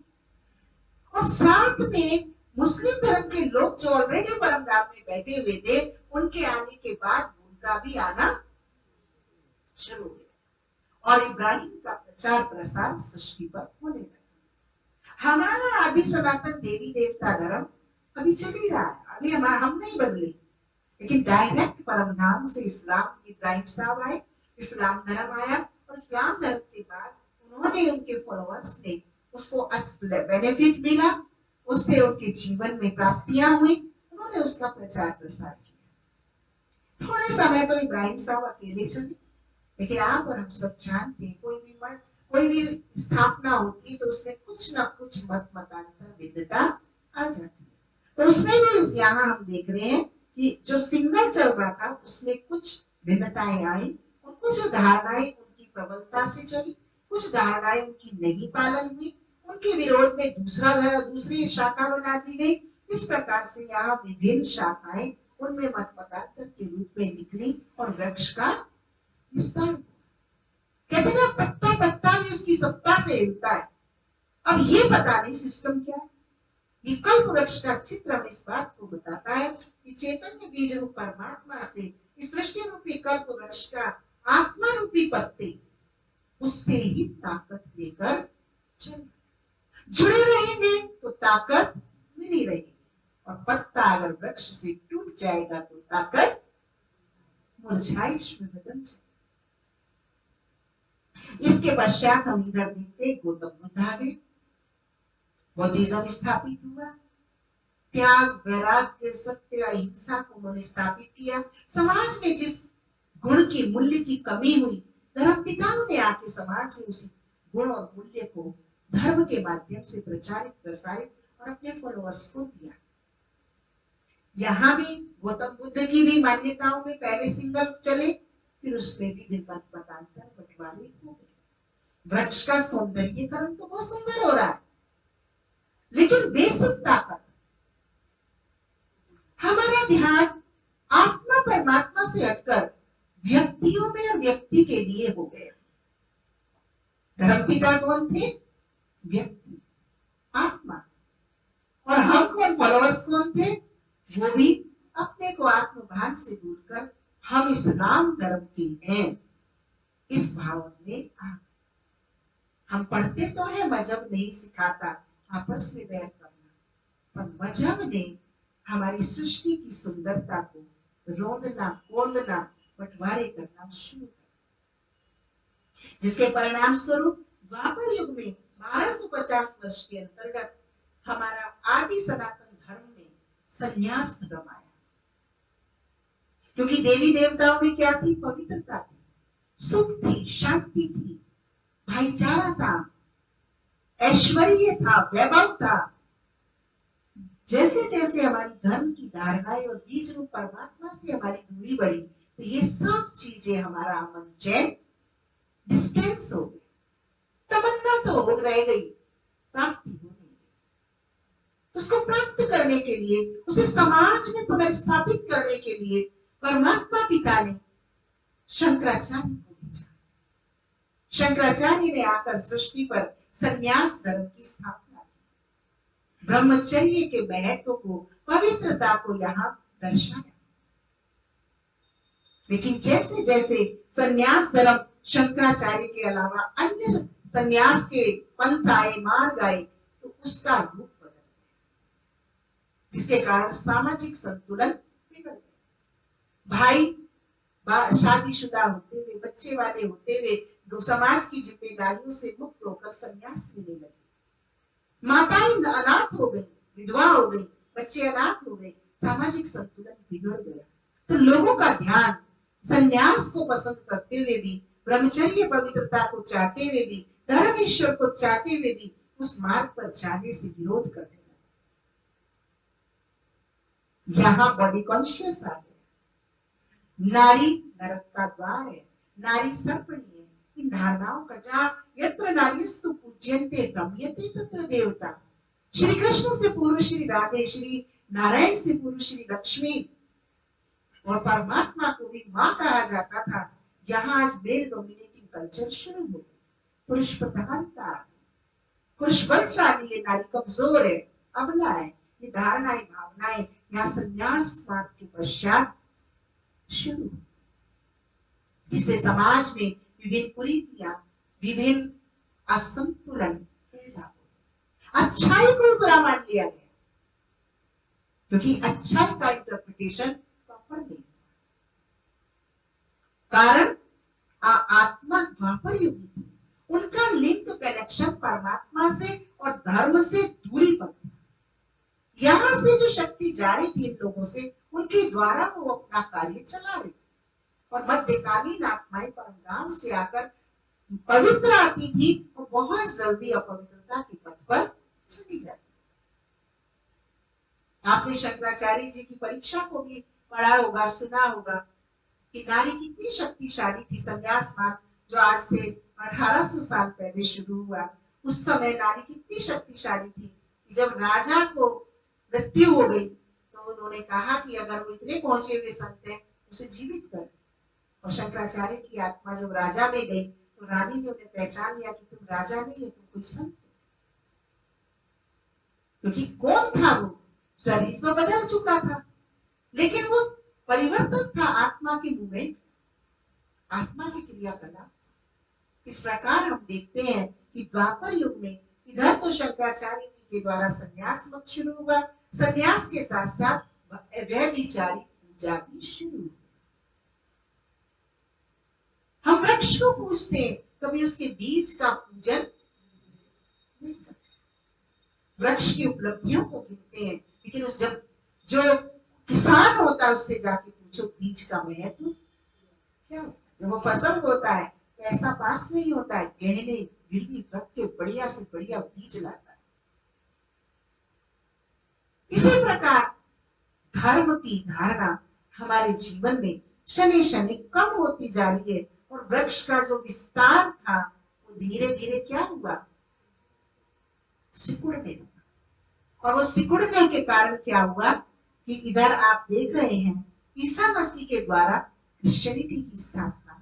Speaker 2: और साथ में मुस्लिम धर्म के लोग जो ऑलरेडी परम धाम में बैठे हुए थे, उनके आने के बाद उनका भी आना शुरू हो गया और इब्राहिम का प्रचार प्रसार सृष्टि पर होने लगा। हमारा आदि सनातन देवी देवता धर्म अभी चल ही रहा है, अभी हम नहीं बदले, लेकिन डायरेक्ट परम धाम से इस्लाम, इब्राहिम साहब आए, इस्लाम धर्म आया, और इस्लाम धर्म के बाद उन्होंने, उनके फॉलोअर्स ने उसको बेनिफिट मिला, उससे उनके जीवन में प्राप्तियां हुई, उन्होंने उसका प्रचार प्रसार किया। थोड़े समय पर इब्राहिम साहब अकेले चले, लेकिन आप और हम सब जानते हैं कोई भी स्थापना होती है तो उसमें कुछ ना कुछ मत मतांतर भिन्नता आ जाती है। तो उसमें भी यहाँ हम देख रहे हैं कि जो सिग्नल चल रहा था उसमें कुछ भिन्नताएं आई, और कुछ धारणाएं उनकी प्रबलता से चली, कुछ धारणाएं उनकी नहीं पालन हुई, उनके विरोध में दूसरी शाखा बना दी गई। इस प्रकार से यहाँ विभिन्न शाखाएं उनमें मत मतांतर के रूप में निकली और वृक्ष का विस्तार। कहते ना पत्ता पत्ता भी उसकी सत्ता से हिलता है। अब ये पता नहीं सिस्टम क्या है। ये कल्प वृक्ष का चित्र हमें इस बात को बताता है कि चैतन्य बीज रूप परमात्मा से इस सृष्टि रूपी कल्प वृक्ष का आत्मा रूपी पत्ते उससे ही ताकत लेकर चल, जुड़े रहेंगे तो ताकत मिली रहेगी, और पत्ता अगर वृक्ष से टूट जाएगा तो ताकत मुरझाइश में बदल जाएगी। इसके पश्चात हम इधर देखते गौतम बुद्ध आ गए, बौद्धिज्म स्थापित हुआ, त्याग, वैराग्य, सत्य, अहिंसा को उन्होंने स्थापित किया। समाज में जिस गुण की, मूल्य की कमी हुई, धर्म पिताओं ने आके समाज में उसी गुण और मूल्य को धर्म के माध्यम से प्रचारित, प्रसारित और अपने फॉलोअर्स को दिया। यहाँ भी गौतम बुद्ध की भी मान्यताओं में पहले सिंगल चले, फिर उसमें भी मत मतांतर बंटवारे हो गए। वृक्ष का सौंदर्यीकरण तो बहुत सुंदर हो रहा है, लेकिन बेसिक ताकत, हमारा ध्यान आत्मा परमात्मा से हटकर व्यक्तियों में और व्यक्ति के लिए हो गया। धर्मपिता कौन थे? व्यक्ति, आत्मा, और हम कौन? फॉलोअर्स कौन थे? वो भी अपने को आत्मभान से भूलकर हम इस्लाम धर्म के हैं, इस भाव में आ। हम पढ़ते तो है, मजहब नहीं सिखाता आपस में बैर करना, पर मजहब ने हमारी सृष्टि की सुंदरता को रोंदना, कोंदना, बंटवारे करना शुरू कर, जिसके परिणाम स्वरूप द्वापर युग में 1250 वर्ष के अंतर्गत हमारा आदि सनातन धर्म में संन्यास धर्म आया। क्योंकि देवी देवताओं में क्या थी? पवित्रता थी, सुख थी, शांति थी, भाईचारा था, ऐश्वर्य था, वैभव था। जैसे जैसे हमारी धर्म की धारणाएं और बीज रूप परमात्मा से हमारी दूरी बढ़ी, तो ये सब चीजें हमारा अमन चैन डिस्टेंस हो गई, तमन्ना तो हो रह गई, प्राप्ति हो नहीं गई। उसको प्राप्त करने के लिए, उसे समाज में पुनर्स्थापित करने के लिए परमात्मा पिता ने शंकराचार्य को भेजा। शंकराचार्य ने आकर सृष्टि पर संन्यास धर्म की स्थापना की, ब्रह्मचर्य के महत्व को, पवित्रता को यहाँ दर्शाया। लेकिन जैसे जैसे संन्यास धर्म शंकराचार्य के अलावा अन्य संन्यास के पंथ आए, मार्ग आए, तो उसका रूप बदल गया, जिसके कारण सामाजिक संतुलन बिगड़ गया। भाई शादीशुदा होते हुए, बच्चे वाले होते हुए समाज की जिम्मेदारियों से मुक्त होकर संन्यास लेने लगे। माताएं अनाथ हो गई, विधवा हो गई, बच्चे अनाथ हो गए, सामाजिक संतुलन बिगड़ गया। तो लोगों का ध्यान संन्यास को पसंद करते हुए भी, ब्रह्मचर्य पवित्रता को चाहते हुए भी, धर्मेश्वर को चाहते हुए भी उस मार्ग पर जाने से विरोध करने लगे। यहाँ बॉडी कॉन्शियस आ गया। नारी नरक का द्वार है, नारी सर्पणी है। इन धारणाओं का जहाँ यत्र नार्यस्तु पूज्यन्ते रम्यते तत्र देवता। श्री कृष्ण से पूर्व श्री राधे, श्री नारायण से पूर्व श्री लक्ष्मी और परमात्मा को भी माँ कहा जाता था। यहाँ आज मेल डोमिनेटिंग कल्चर शुरू हो गया। पुरुष प्रधानता, पुरुष बलशाली है, नारी कमजोर है, अबला है। ये धारणाएं, भावनाएं यहाँ संन्यास मार्ग के पश्चात शुरू, जिससे समाज में विभिन्न कुरीतियां, विभिन्न असंतुलन पैदा हो। अच्छाई को बुरा मान लिया गया, क्योंकि अच्छाई का इंटरप्रिटेशन प्रॉपर नहीं। कारण आत्मा द्वापर युग थी, उनका लिंक कनेक्शन परमात्मा से और धर्म से दूरी पर था। यहां से जो शक्ति जा रही थी इन लोगों से, उनके द्वारा वो अपना कार्य चला रही, और मध्यकालीन आत्माएं परमधाम से आकर पवित्र आती थी और बहुत जल्दी अपवित्रता के पथ पर चली जाती। आपने शंकराचार्य जी की परीक्षा को भी पढ़ा होगा, सुना होगा कि नारी कितनी शक्तिशाली थी। संन्यास मार्ग जो आज से 1800 साल पहले शुरू हुआ, उस समय नारी कितनी शक्तिशाली थी। जब राजा को मृत्यु हो गई तो उन्होंने कहा कि अगर वो इतने पहुंचे हुए संत हैं, उसे जीवित कर। और शंकराचार्य की आत्मा जब राजा में गई तो रानी ने उन्हें पहचान लिया कि तुम राजा नहीं हो, तुम कोई संत हो। क्योंकि कौन था वो? शरीर तो बदल चुका था, लेकिन वो परिवर्तन था आत्मा के मूवमेंट, आत्मा की क्रियाकलाप। इस प्रकार हम देखते हैं कि द्वापर युग में इधर तो शंकराचार्य जी के द्वारा संन्यास मत शुरू हुआ, संन्यास के साथ साथ व्यभिचारी पूजा भी शुरू हुई। हम वृक्ष को पूजते हैं, कभी उसके बीज का पूजन नहीं करते। वृक्ष की उपलब्धियों को गिनते हैं, लेकिन उस जब जो किसान होता है उससे जाके पूछो बीज का महत्व क्या होता है। जब वो फसल होता है, पैसा पास नहीं होता है, गहने गिरवी रख के बढ़िया से बढ़िया बीज लाता है। इसी प्रकार धर्म की धारणा हमारे जीवन में शनि शनि कम होती जा रही है, और वृक्ष का जो विस्तार था वो धीरे धीरे क्या हुआ? सिकुड़ने लगा। और वो सिकुड़ने के कारण क्या हुआ कि इधर आप देख रहे हैं ईसा मसीह के द्वारा क्रिश्चियनिटी की स्थापना।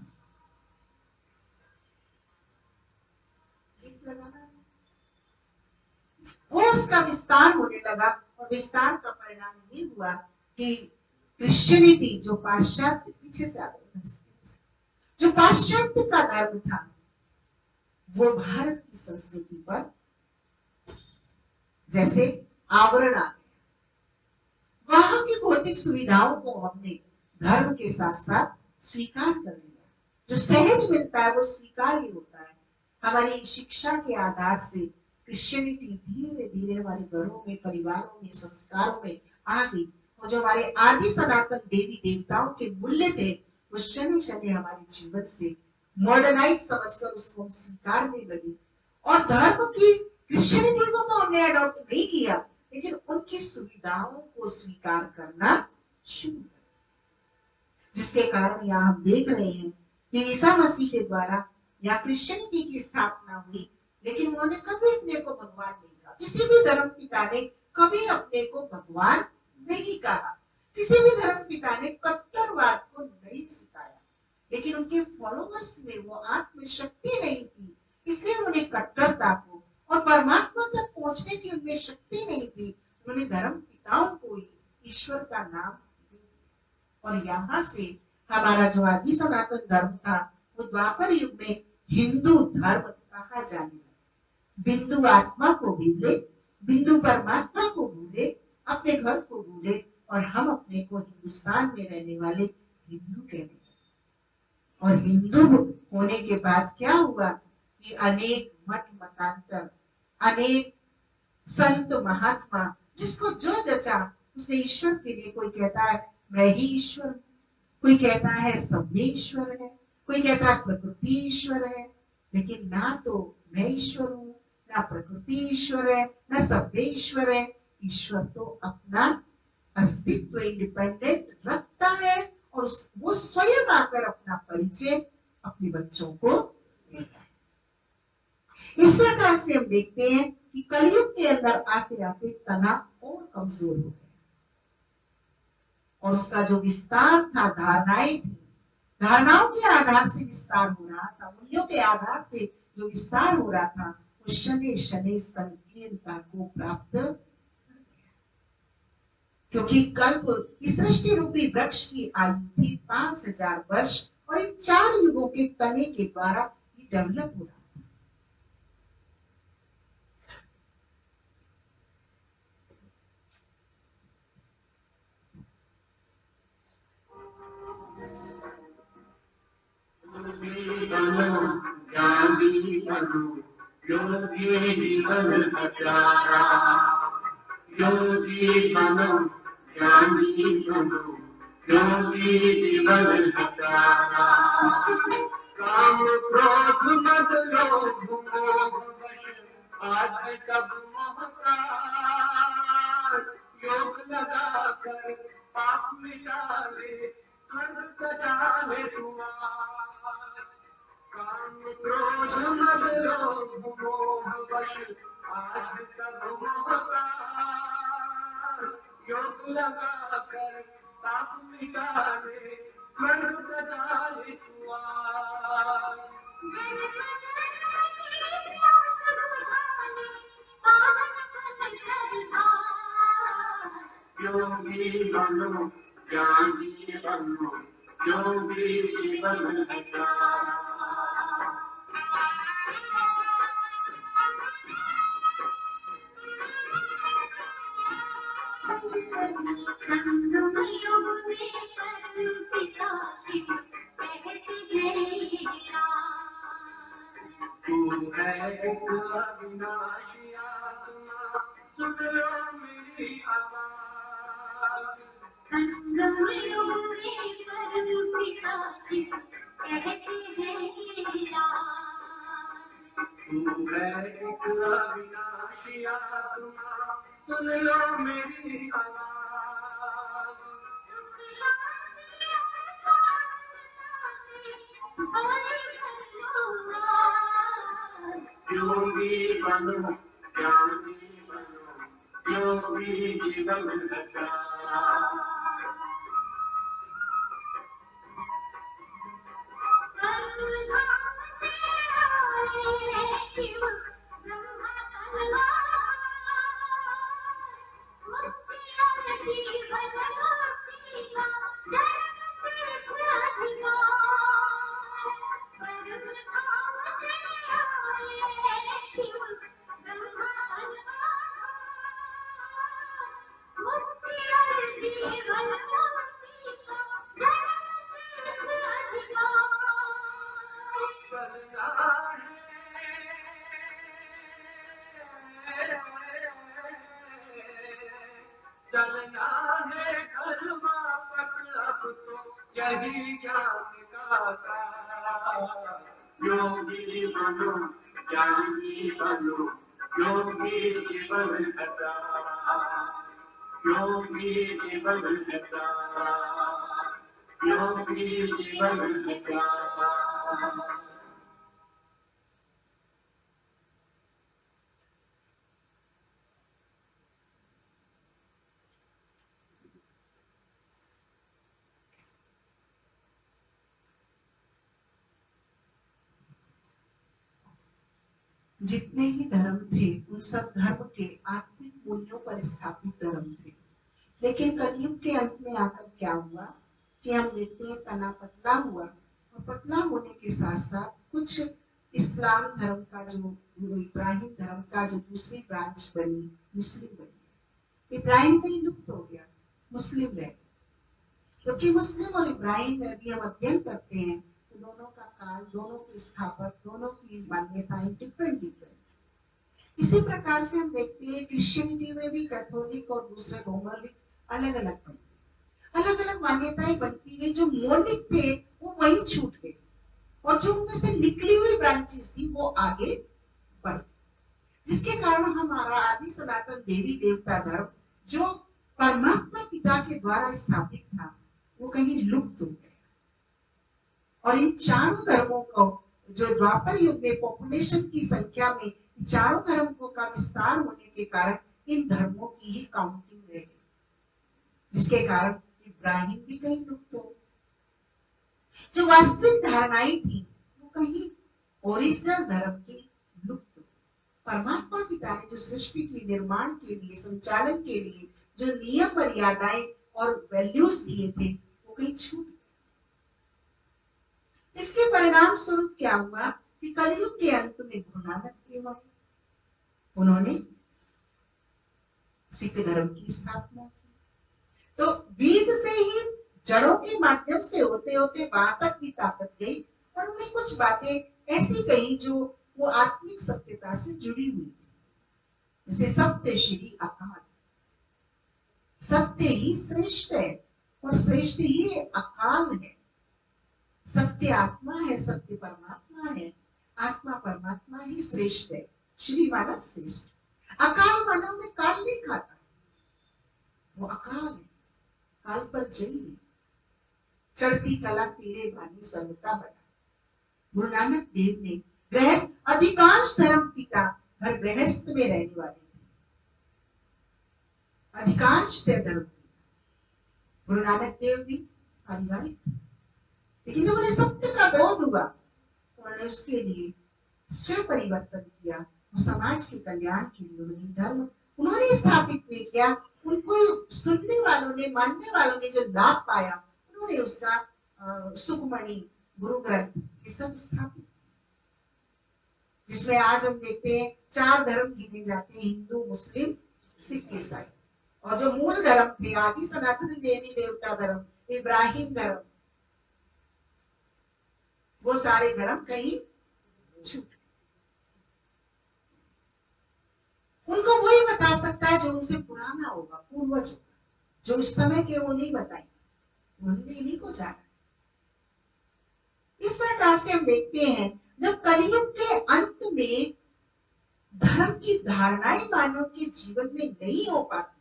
Speaker 2: वो उसका विस्तार होने लगा, और विस्तार का परिणाम ये हुआ कि क्रिश्चियनिटी जो पाश्चात्य पीछे से आ गई, जो पाश्चात्य का धर्म था वो भारत की संस्कृति पर जैसे आवरण आ गया। वहां की भौतिक सुविधाओं को हमने धर्म के साथ साथ स्वीकार कर लिया। जो सहज मिलता है वो स्वीकार्य होता है। हमारी शिक्षा के आधार से क्रिश्चियनिटी धीरे धीरे हमारे घरों में, परिवारों में, संस्कारों में आ गई, और जो हमारे आदि सनातन देवी देवताओं के मूल्य थे वो शनि शनि हमारे जीवन से मॉडर्नाइज समझकर उसको हम स्वीकारने लगे। और धर्म की क्रिश्चियनिटी को तो हमने अडॉप्ट नहीं किया, लेकिन उनकी सुविधाओं को स्वीकार करना शुरू किया, जिसके कारण यहाँ हम देख रहे हैं कि ईसा मसीह के द्वारा या क्रिश्चियनिटी की स्थापना हुई, लेकिन उन्होंने कभी अपने को भगवान नहीं कहा। किसी भी धर्म पिता ने कभी अपने को भगवान नहीं कहा। किसी भी धर्म पिता ने कट्टरवाद को नहीं सिखाया, लेकिन उनके फॉलोअर्स में वो आत्मशक्ति नहीं थी, इसलिए उन्होंने कट्टरता को और परमात्मा तक पहुंचने की उनमें शक्ति नहीं थी। उन्होंने धर्म पिताओं को ही ईश्वर का नाम दिया। और यहाँ से हमारा जो आदि सनातन धर्म था वो द्वापर युग में हिंदू धर्म कहा जाने लगा। बिंदु आत्मा को भूले, बिंदु परमात्मा को भूले, अपने घर को भूले और हम अपने को हिंदुस्तान में रहने वाले हिंदू कहने लगे। और हिंदू होने के बाद क्या हुआ कि अनेक मठ मतांतर, अनेक संत महात्मा, जिसको जो जचा उसने ईश्वर के लिए, कोई कहता है मैं ही ईश्वर हूं, कोई कहता है सब में ईश्वर है, कोई कहता है प्रकृति ईश्वर है। लेकिन ना तो मैं ईश्वर हूं, ना प्रकृति ईश्वर है, ना सब में ईश्वर है। ईश्वर तो अपना अस्तित्व इंडिपेंडेंट रखता है और वो स्वयं आकर अपना परिचय अपने बच्चों को देता है। इस प्रकार से हम देखते हैं कि कलयुग के अंदर आते आते तनाव और कमजोर हो गया और उसका जो विस्तार था, धारणाएं थी, धारणाओं के आधार से विस्तार हो रहा था, मूल्यों के आधार से जो विस्तार हो रहा था, वो शनि शनि संकीर्णता को प्राप्त कर गया। क्योंकि कल्प इस सृष्टि रूपी वृक्ष की आयु थी 5000 वर्ष और इन 4 युगों के तने के द्वारा ये डेवलप हो रहा था।
Speaker 1: ज्ञानी बनो योगी जीवन हजारा, योगी बनो ज्ञानी बनो योगी जीवन हजारा। काम क्रोध मद लोभ मोह वश आज सब मोहताज, योग लगा कर पाप मिटा ले स्वर्ग सजा ले तुम्हारा। काम क्रोध मद लोभ मोह वश आज सब मोहताज, योग लगा कर पाप मिटा ले स्वर्ग सजा ले तुम्हारा। योगी बनो ज्ञानी बनो योगी जीवन हजारा। तू है एक अविनाशी आत्मा, सुन लो मेरी आवाज। तू है एक अविनाशी आत्मा, सुन लो मेरी आवाज। योगी बनो ज्ञानी बनो योगी जीवन हजारा। चलना है घर वापस अब तो यही ज्ञान का सार। योगी बनो ज्ञानी बनो योगी जीवन हजारा। योगी जीवन हजारा। योगी जीवन हजारा।
Speaker 2: जितने ही धर्म थे उन सब धर्म के आत्मिक मूल्यों पर स्थापित धर्म थे। लेकिन कलयुग के अंत में आकर क्या हुआ कि हम देखते हैं तना पतला हुआ, और पतला होने के साथ साथ कुछ इस्लाम धर्म का जो इब्राहिम धर्म का जो दूसरी ब्रांच बनी, मुस्लिम बनी। इब्राहिम कहीं लुप्त हो गया, मुस्लिम रह, क्योंकि मुस्लिम और इब्राहिम में भी हम अध्ययन करते हैं तो दोनों का काल, दोनों के स्थापक, दोनों की मान्यताएं डिफरेंट डिफरेंट। इसी प्रकार से हम देखते हैं क्रिश्चियनिटी में भी कैथोलिक और दूसरे रोमन अलग अलग बनते, अलग अलग मान्यताएं बनती गई। जो मौलिक थे वो वही छूट गए, और जो उनमें से निकली हुई ब्रांचेस थी वो आगे बढ़ी, जिसके कारण हमारा आदि सनातन देवी देवता धर्म जो परमात्मा पिता के द्वारा स्थापित था वो कहीं लुप्त हो गया। और इन चारों धर्मों को जो द्वापर युग में पॉपुलेशन की संख्या में चारों धर्मों का विस्तार होने के कारण इन धर्मों की ही काउंटिंग रह गई, जिसके कारण इब्राहिम भी कहीं लुप्त हो। जो वास्तविक धारणाएं थी वो कहीं ओरिजिनल धर्म की लुप्त। परमात्मा पिता ने जो सृष्टि के निर्माण के लिए, संचालन के लिए जो नियम मर्यादाएं और वैल्यूज दिए थे वो कहीं छूट। इसके परिणाम स्वरूप क्या हुआ कि कलयुग के अंत में गुरु नानक देव आए, उन्होंने सिख धर्म की स्थापना की। तो बीज से ही जड़ों के माध्यम से होते होते वहां तक भी ताकत गई, और उन्हें कुछ बातें ऐसी कही जो वो आत्मिक सत्यता से जुड़ी हुई थी। जैसे सत्य श्री अकाल, सत्य ही श्रेष्ठ है और श्रेष्ठ ही अकाल है। सत्य आत्मा है, सत्य परमात्मा है, आत्मा परमात्मा ही श्रेष्ठ है। श्री माना श्रेष्ठ, अकाल माना उन्हें काल नहीं खाता, वो अकाल है, काल पर जई चढ़ती कला तेरे बानी सर्वता बना। गुरु नानक देव ने गृहस्थ, अधिकांश धर्म पिता घर गृहस्थ में रहने वाले थे, अधिकांश धर्म पिता। गुरु नानक देव भी पारिवारिक थे, लेकिन जब उन्हें सत्य का बोध हुआ तो उन्होंने उसके लिए स्वयं परिवर्तन किया, और समाज के कल्याण के लिए उन्होंने धर्म उन्होंने स्थापित नहीं किया, उनको सुनने वालों ने, मानने वालों ने जो लाभ पाया उन्होंने उसका सुखमणि, गुरु ग्रंथ ये सब स्थापित, जिसमें आज हम देखते हैं 4 धर्म गिने जाते हैं, हिंदू, मुस्लिम, सिख, ईसाई। और जो मूल धर्म थे आदि सनातन देवी देवता धर्म, इब्राहिम धर्म, वो सारे धर्म कहीं छूट गए। उनको वही बता सकता है जो उनसे पुराना होगा, पूर्वज होगा, जो उस समय के वो नहीं बताएंगे, उन्होंने इन्हीं को जाना। इस प्रकार से हम देखते हैं जब कलयुग के अंत में धर्म की धारणाएं मानव के जीवन में नहीं हो पाती।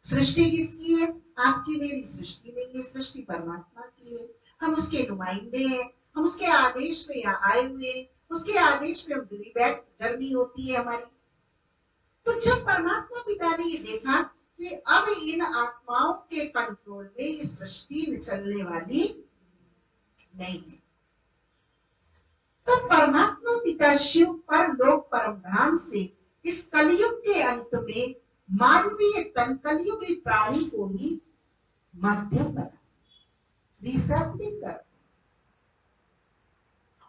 Speaker 2: सृष्टि किसकी है? आपकी मेरी सृष्टि नहीं है, सृष्टि परमात्मा की है, हम उसके नुमाइंदे हैं, हम उसके आदेश में यहाँ आए हुए हैं, उसके आदेश में हम बैक जर्नी होती है हमारी। तो जब परमात्मा पिता ने ये देखा कि अब इन आत्माओं के कंट्रोल में ये सृष्टि में चलने वाली नहीं है, तो परमात्मा पिता शिव परलोक परम धाम से इस कलयुग के अंत में मानवीय तन, कलयुगी प्राणी को ही माध्यम बना, रिसेप्टिव कर,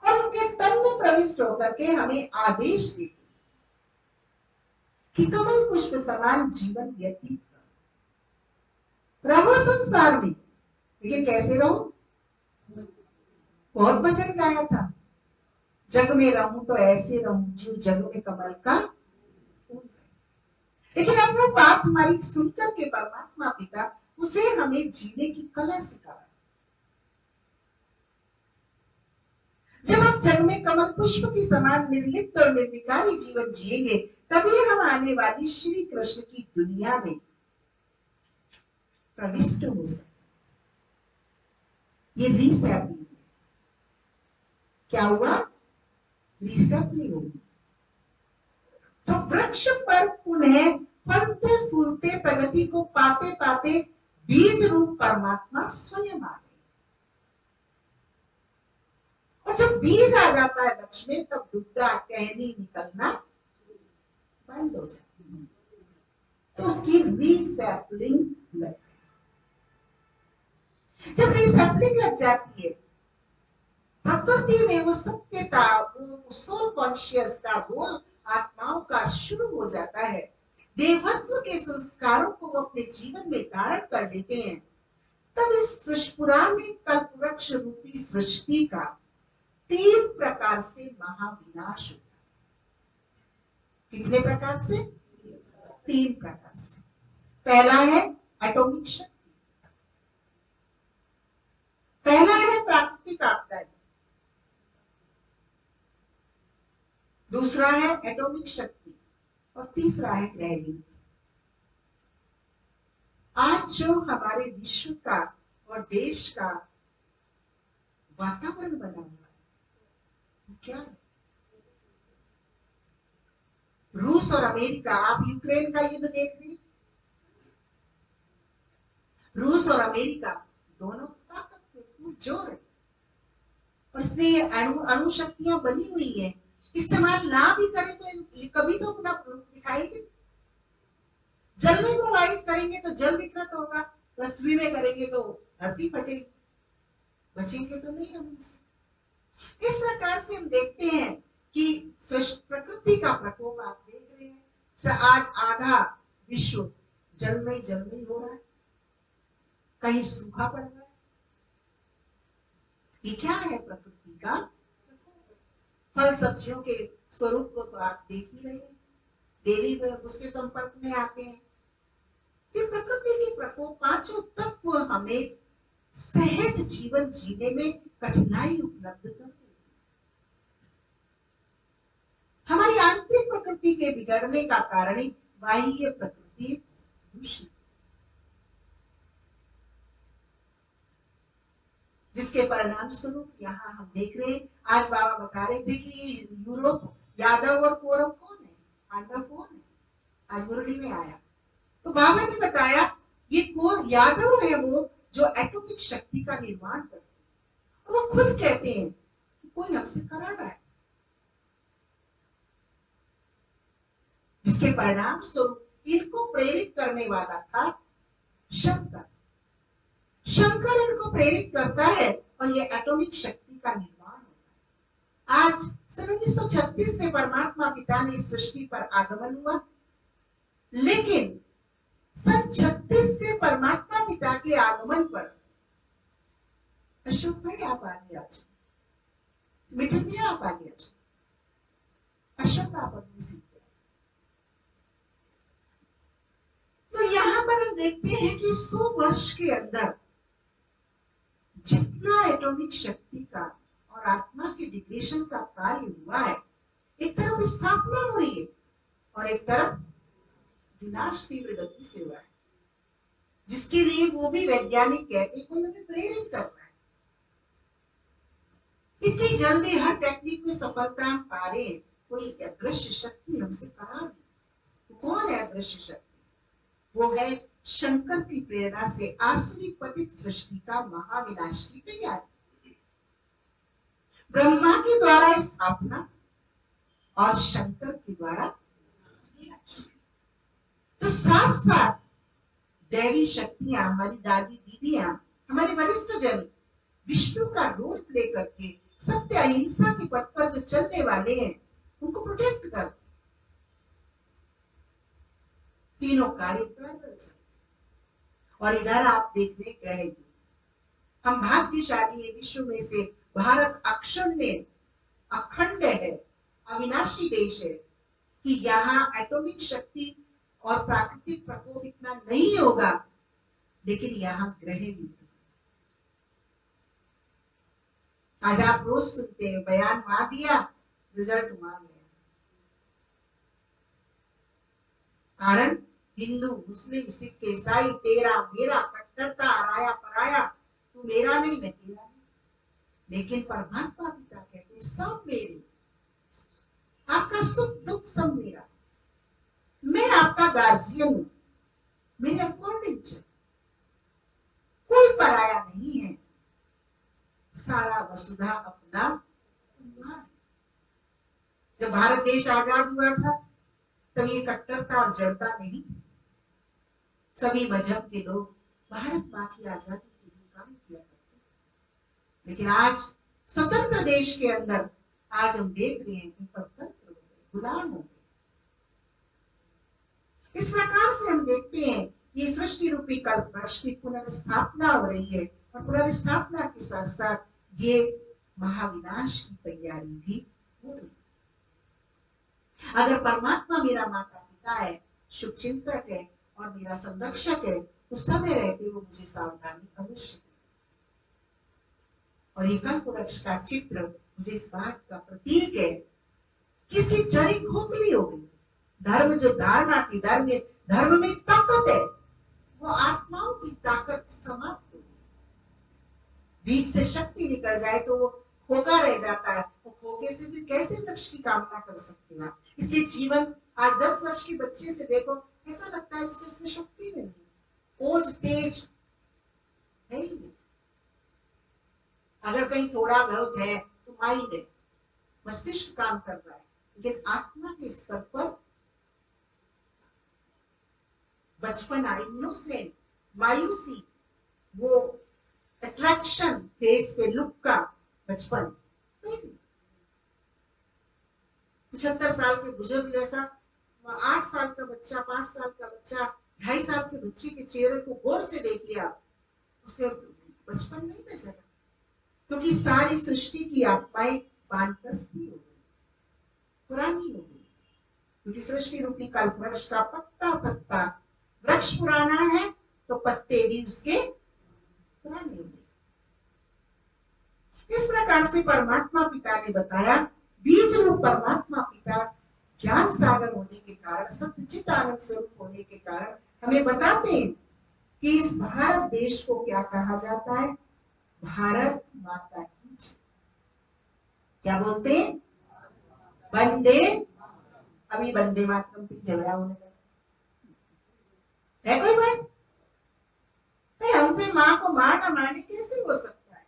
Speaker 2: और उनके तन में प्रविष्ट होकर के हमें आदेश देती कि कमल पुष्प समान जीवन व्यतीत करो, रहो संसार में, लेकिन कैसे रहो? बहुत भजन गाया था, जग में रहूं तो ऐसे रहूं जो जग में कमल का फूल। लेकिन अब वो बात हमारी सुनकर के परमात्मा पिता उसे हमें जीने की कला सिखा। जब हम जग में कमल पुष्प की समान निर्लिप्त और निर्विकारी जीवन जिएंगे, तभी हम आने वाली श्री कृष्ण की दुनिया में प्रविष्ट हो सकते। ये रीसैपलिंग क्या हुआ? रीसैपलिंग होगी। तो वृक्ष पर पुनः फलते फूलते प्रगति को पाते पाते बीज रूप परमात्मा स्वयं आ गए, और जब जब बीज आ जाता है लक्ष्य में तब दुग्धा टहनी निकलना बंद हो जाती है, तो उसकी रीसैपलिंग लगती है। जब रीसैपलिंग लग जाती है प्रकृति में वो सत्यता, वो सोल कॉन्शियस का रोल आत्माओं का शुरू हो जाता है, देवत्व के संस्कारों को वो अपने जीवन में धारण कर लेते हैं, तब इस पुराने कल्पवृक्ष रूपी सृष्टि का 3 प्रकार से महाविनाश होता है। कितने प्रकार से? 3 प्रकार से। पहला है एटॉमिक शक्ति, पहला है प्राकृतिक आपदा, दूसरा है एटॉमिक शक्ति और तीसरा है ग्रह युद्ध। आज जो हमारे विश्व का और देश का वातावरण बना हुआ है वो क्या है? रूस और अमेरिका, आप यूक्रेन का युद्ध देख रहे हैं, रूस और अमेरिका दोनों ताकत में जोर है और इतने अणु शक्तियां बनी हुई हैं, इस्तेमाल ना भी करें तो ये कभी तो अपना दिखाएंगे। जल में प्रवाहित करेंगे तो जल विकृत होगा, पृथ्वी में करेंगे तो धरती फटेगी, बचेंगे तो नहीं हम इनसे। इस प्रकार से हम देखते हैं कि प्रकृति का प्रकोप आप देख रहे हैं। आज आधा विश्व जल में हो रहा है, कहीं सूखा पड़ रहा है। ये क्या है? प्रकृति का फल सब्जियों के स्वरूप को तो आप देख ही रहे हैं, डेली उसके संपर्क में आते हैं। फिर प्रकृति के प्रकोप, 5 तत्व हमें सहज जीवन जीने में कठिनाई उपलब्ध कर देते हैं। हमारी आंतरिक प्रकृति के बिगड़ने का कारण ही बाह्य प्रकृति दूषित, जिसके परिणाम स्वरूप यहाँ हम देख रहे हैं। आज बाबा बता रहे थे कि यूरोप यादव और कौरव कौन है, पांडव कौन है। आज मुरली में आया तो बाबा ने बताया ये यादव है वो जो एटॉमिक शक्ति का निर्माण करते हैं, वो खुद कहते हैं कि कोई हमसे करा रहा है, जिसके परिणाम स्वरूप इनको प्रेरित करने वाला था शंकर। शंकर इनको प्रेरित करता है और ये एटॉमिक शक्ति का निर्माण होता है। आज सन 1936 से परमात्मा पिता ने इस सृष्टि पर आगमन हुआ, लेकिन सन 36 से परमात्मा पिता के आगमन पर अशोक भाई आप आगे आ जाओ, मिडिल में आप आगे आ जाओ, अशोक आप अपनी सीट पर। तो यहां पर हम देखते हैं कि 100 वर्ष के अंदर जितना एटॉमिक शक्ति का और आत्मा के डिग्रेशन का कार्य हुआ है, एक तरफ स्थापना हो रही है और एक तरफ विनाश तीव्र गति से हुआ है, जिसके लिए वो भी वैज्ञानिक कहते हैं कोई हमें प्रेरित कर रहा है। इतनी जल्दी हर टेक्निक में सफलता हम पा रहे हैं, कोई अदृश्य शक्ति हमसे कहा नहीं। तो कौन है अदृश्य शक्ति? वो है शंकर की प्रेरणा से आसुरी पतित सृष्टि का महाविनाश की तैयारी, ब्रह्मा के द्वारा स्थापना और शंकर के द्वारा विनाश। तो साथ साथ दैवी शक्तियां, हमारी दादी दीदियां, हमारे वरिष्ठ जन विष्णु का रोल प्ले करके सत्य अहिंसा के पथ पर जो चलने वाले हैं उनको प्रोटेक्ट कर, तीनों कार्य कर रहे। और इधर आप देख रहे ग्रह युद्ध। हम भाग्यशाली विश्व में से भारत अक्षुण्य अखंड है, अविनाशी देश है कि यहाँ एटॉमिक शक्ति और प्राकृतिक प्रकोप इतना नहीं होगा, लेकिन यहाँ ग्रह युद्ध। आज आप रोज सुनते हैं बयान वहां दिया, रिजल्ट वहां गया। कारण हिंदू, मुस्लिम, सिख, ईसाई, तेरा मेरा, कट्टरता, आया पराया, तू मेरा नहीं मैं तेरा नहीं। लेकिन परमात्मा पिता कहते सब मेरे, आपका सुख दुख सब मेरा, मैं आपका गार्जियन हूं, मेरे अकॉर्डिंग चल, कोई पराया नहीं है, सारा वसुधा अपना जब भारत देश आजाद हुआ था तब ये कट्टरता और जड़ता नहीं थी। सभी मजहब के लोग भारत माँ की आजादी के लिए काम किया करते थे। लेकिन आज स्वतंत्र देश के अंदर आज हम देख रहे हैं कि परतंत्र हो गए, गुलाम हो गए। इस प्रकार से हम देखते हैं ये सृष्टि रूपी कल्पवृक्ष की पुनर्स्थापना हो रही है और पुनर्स्थापना के साथ साथ ये महाविनाश की तैयारी भी हो रही है। अगर परमात्मा मेरा माता पिता है, शुभ चिंतक है और मेरा संरक्षक है तो समय रहते वो मुझे सावधानी अवश्य। और ये कल्पवृक्ष का चित्र मुझे इस बात का प्रतीक है कि इसकी जड़ें खोखली हो गई। धर्म जो धारणा थी, धर्म में ताकत है, वो आत्माओं की ताकत समाप्त हो गई। बीज से शक्ति निकल जाए तो वो खोखा रह जाता है। वो खोखे से भी कैसे वृक्ष की कामना कर सकते हैं। इसलिए जीवन आज 10 वर्ष के बच्चे से देखो, ऐसा लगता है जैसे इसमें शक्ति नहीं है, ओज तेज नहीं है। अगर कहीं थोड़ा बहुत है तो माइंड है, मस्तिष्क काम कर रहा है, लेकिन आत्मा के स्तर पर बचपना, इनोसेंट, मायूसी, वो अट्रैक्शन फेस पे लुक का बचपन 75 साल के बुजुर्ग जैसा 8 साल का बच्चा, 5 साल का बच्चा, 2.5 साल के बच्चे के चेहरे को गौर से देख लिया, उसके बचपन नहीं बचा, क्योंकि सारी सृष्टि की आत्माएं वानप्रस्थी हो गई, पुरानी हो गई। क्योंकि सृष्टि रूपी कल्पवृक्ष का पत्ता पत्ता, वृक्ष पुराना है तो पत्ते भी उसके पुराने हो गए। इस प्रकार से परमात्मा पिता ने बताया, बीज रूप परमात्मा पिता ज्ञान सागर होने के कारण, सत्यचित आनंद स्वरूप होने के कारण हमें बताते हैं कि इस भारत देश को क्या कहा जाता है, भारत माता की जय। क्या बोलते हैं? वंदे। अभी वंदे मातरम पे झगड़ा होने लगा है। कोई बात नहीं, हम पे माँ को माँ ना माने कैसे हो सकता है?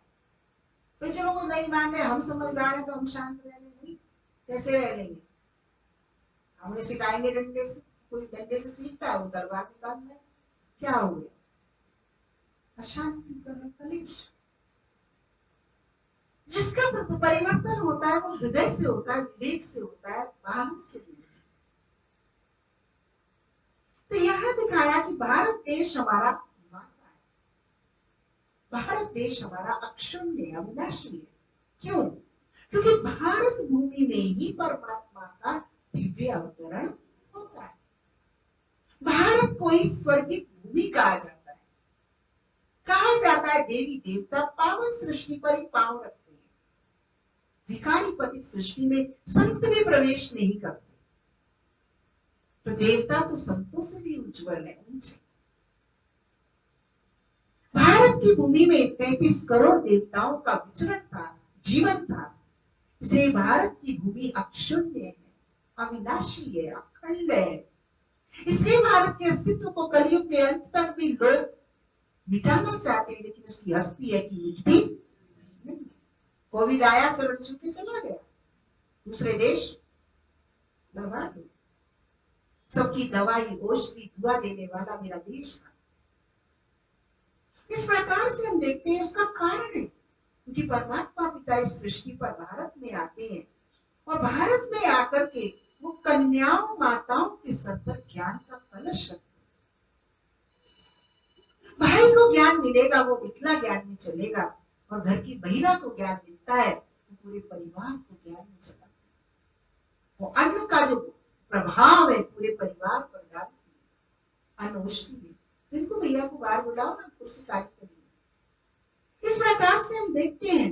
Speaker 2: तो चलो वो नहीं मान रहे, हम समझदार हैं तो हम शांत रह लेंगे, कैसे रह लेंगे? हम उन्हें सिखाएंगे डंडे से, कोई डंडे से सीखता है, वो तलवार निकाल रहा है, क्या हो गया? अशांति का कलेश। जिसका परिवर्तन होता है वो हृदय से होता है, विवेक से होता है, बाहर से नहीं। तो यहां दिखाया कि भारत देश हमारा माता है, भारत देश हमारा अक्षुण्य अविनाशी है। क्यों? क्योंकि भारत भूमि में ही परमात्मा का दिव्य अवतरण होता है। भारत को ही स्वर्गीय भूमि कहा जाता है। कहा जाता है देवी देवता पावन सृष्टि पर ही पांव रखते हैं, भिखारी पतित सृष्टि में संत भी प्रवेश नहीं करते। तो देवता तो संतों से भी उज्जवल है, ऊंचे। भारत की भूमि में 33 करोड़ देवताओं का विचरण था, जीवन था। इसलिए भारत की भूमि अक्षुण्य है, अविनाशी है, अखंड है। इसलिए भारत के अस्तित्व को कलयुग के अंत तक भी लोग मिटाना चाहते हैं, लेकिन उसकी हस्ती है कि मिटती नहीं। कोविड आया, चरण छू के चला गया, दूसरे देश बर्बाद हो, सबकी दवाई औषधि दुआ देने वाला मेरा देश था। इस प्रकार से हम देखते हैं उसका कारण है क्योंकि परमात्मा पिता इस सृष्टि पर भारत में आते हैं और भारत में आकर के वो कन्याओं माताओं के सर पर ज्ञान का कलश रखते। भाई को ज्ञान मिलेगा वो इकला ज्ञान में चलेगा, और घर की महिला को ज्ञान मिलता है तो पूरे परिवार को ज्ञान में चला। वो अन्न का जो प्रभाव है पूरे परिवार पर डालती है, अन्न औषधि है। इनको भैया को बाहर बुलाओ ना, कुर्सी खाली करिए। इस प्रकार से हम देखते हैं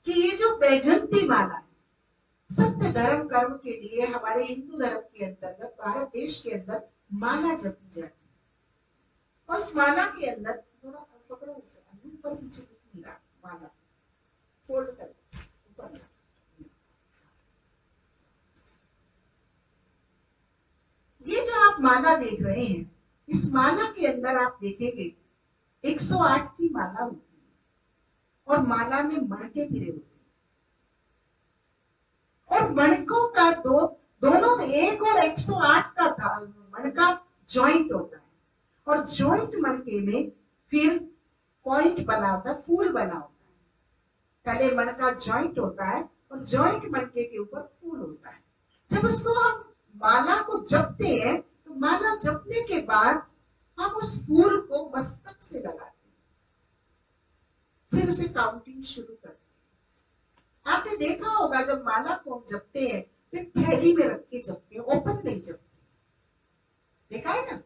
Speaker 2: कि ये जो वैजंती माला है, सत्य धर्म कर्म के लिए हमारे हिंदू धर्म के अंतर्गत भारत देश के अंदर माला जपी जाती है। और उस माला के अंदर थोड़ा पकड़ो, ऊपर पीछे दिखेगा माला, फोल्ड कर ऊपर। ये जो आप माला देख रहे हैं, इस माला के अंदर आप देखेंगे 108 की माला होती है और माला में मणके पिरे होते हैं। 108 का मणका जॉइंट होता है, और जॉइंट मणके में फिर पॉइंट बना होता है, फूल बना होता है। पहले मणका जॉइंट होता है और जॉइंट मणके के ऊपर फूल होता है। जब उसको हम माला को जपते हैं तो माला जपने के बाद हम उस फूल को मस्तक से लगाते हैं, फिर उसे काउंटिंग शुरू करते हैं। आपने देखा होगा जब माला को हम जपते हैं तो थैली में रख के जपते हैं, ओपन नहीं जपते। देखा है ना,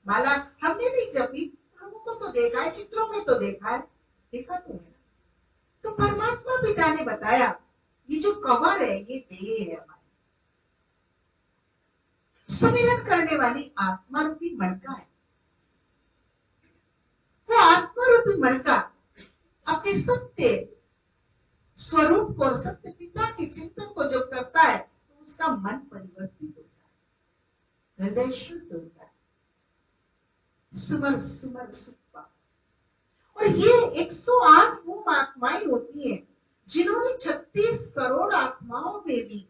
Speaker 2: माला हमने नहीं जपी, लोगों को तो देखा है, चित्रों में तो देखा है, देखा तो है ना। तो परमात्मा पिता ने बताया ये जो कवर है ये देह है हमारी, सुमिरन करने वाली आत्मा रूपी मणका है। वो आत्मा रूपी मणका अपने सत्य स्वरूप को और सत्य पिता के चिंतन को जब करता है तो उसका मन परिवर्तित होता है, हृदय शुद्ध होता है, सुमर सुमर सुप्पा। और ये 108 वो आत्माएं होती हैं जिन्होंने 36 करोड़ आत्माओं में भी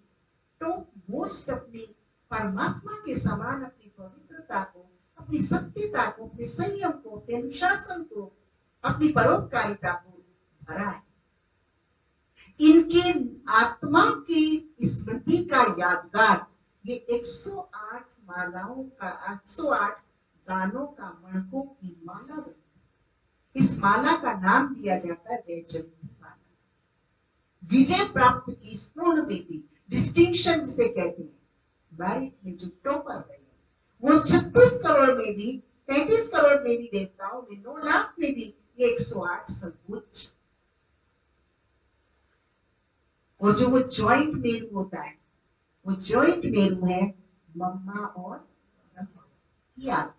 Speaker 2: टॉप मोस्ट अपनी परमात्मा के समान अपनी पवित्रता को, अपनी सत्यता को, अपने संयम को, अपने अनुशासन को, अपनी परोपकारिता को भरा है। इनके आत्मा की स्मृति का यादगार ये 108 मालाओं का, 108 गानों का मणकों की माला बनती। इस माला का नाम दिया जाता है वैजयंती माला। विजय प्राप्त की स्पूर्ण देती, डिस्टिंक्शन जिसे कहते हैं, भारत में जो टॉपर रहे वो 36 करोड़ में भी, 35 करोड़ में भी देवताओं में, 9 लाख में भी ये 108 सर्वोच्च। और जो वो जॉइंट मेरू होता है, वो जॉइंट मेरू है मम्मा और ब्रह्मा,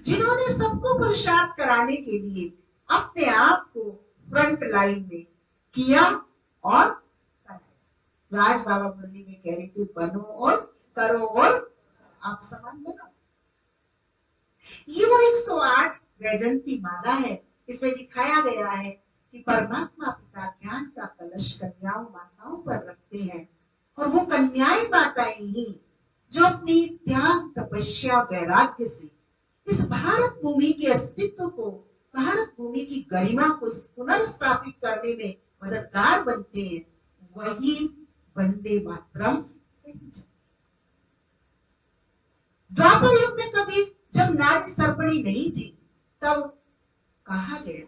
Speaker 2: जिन्होंने सबको पुरुषार्थ कराने के लिए अपने आप को फ्रंट लाइन में किया और कराया। राज बाबा मुरली में कह रहे थे बनो और करो और आप समान बनो। ये वो 108 वैजयंती माला है। इसमें दिखाया गया है कि परमात्मा पिता ज्ञान का कलश कन्याओं माताओं पर रखते हैं, और वो कन्याएं माताएं ही जो अपनी त्याग तपस्या वैराग्य से इस भारत भूमि के अस्तित्व को, भारत भूमि की गरिमा को पुनर्स्थापित करने में मददगार बनते हैं, वही वंदे मातरम। द्वापर युग में कभी जब नारी सर्पणी नहीं थी तब कहा गया,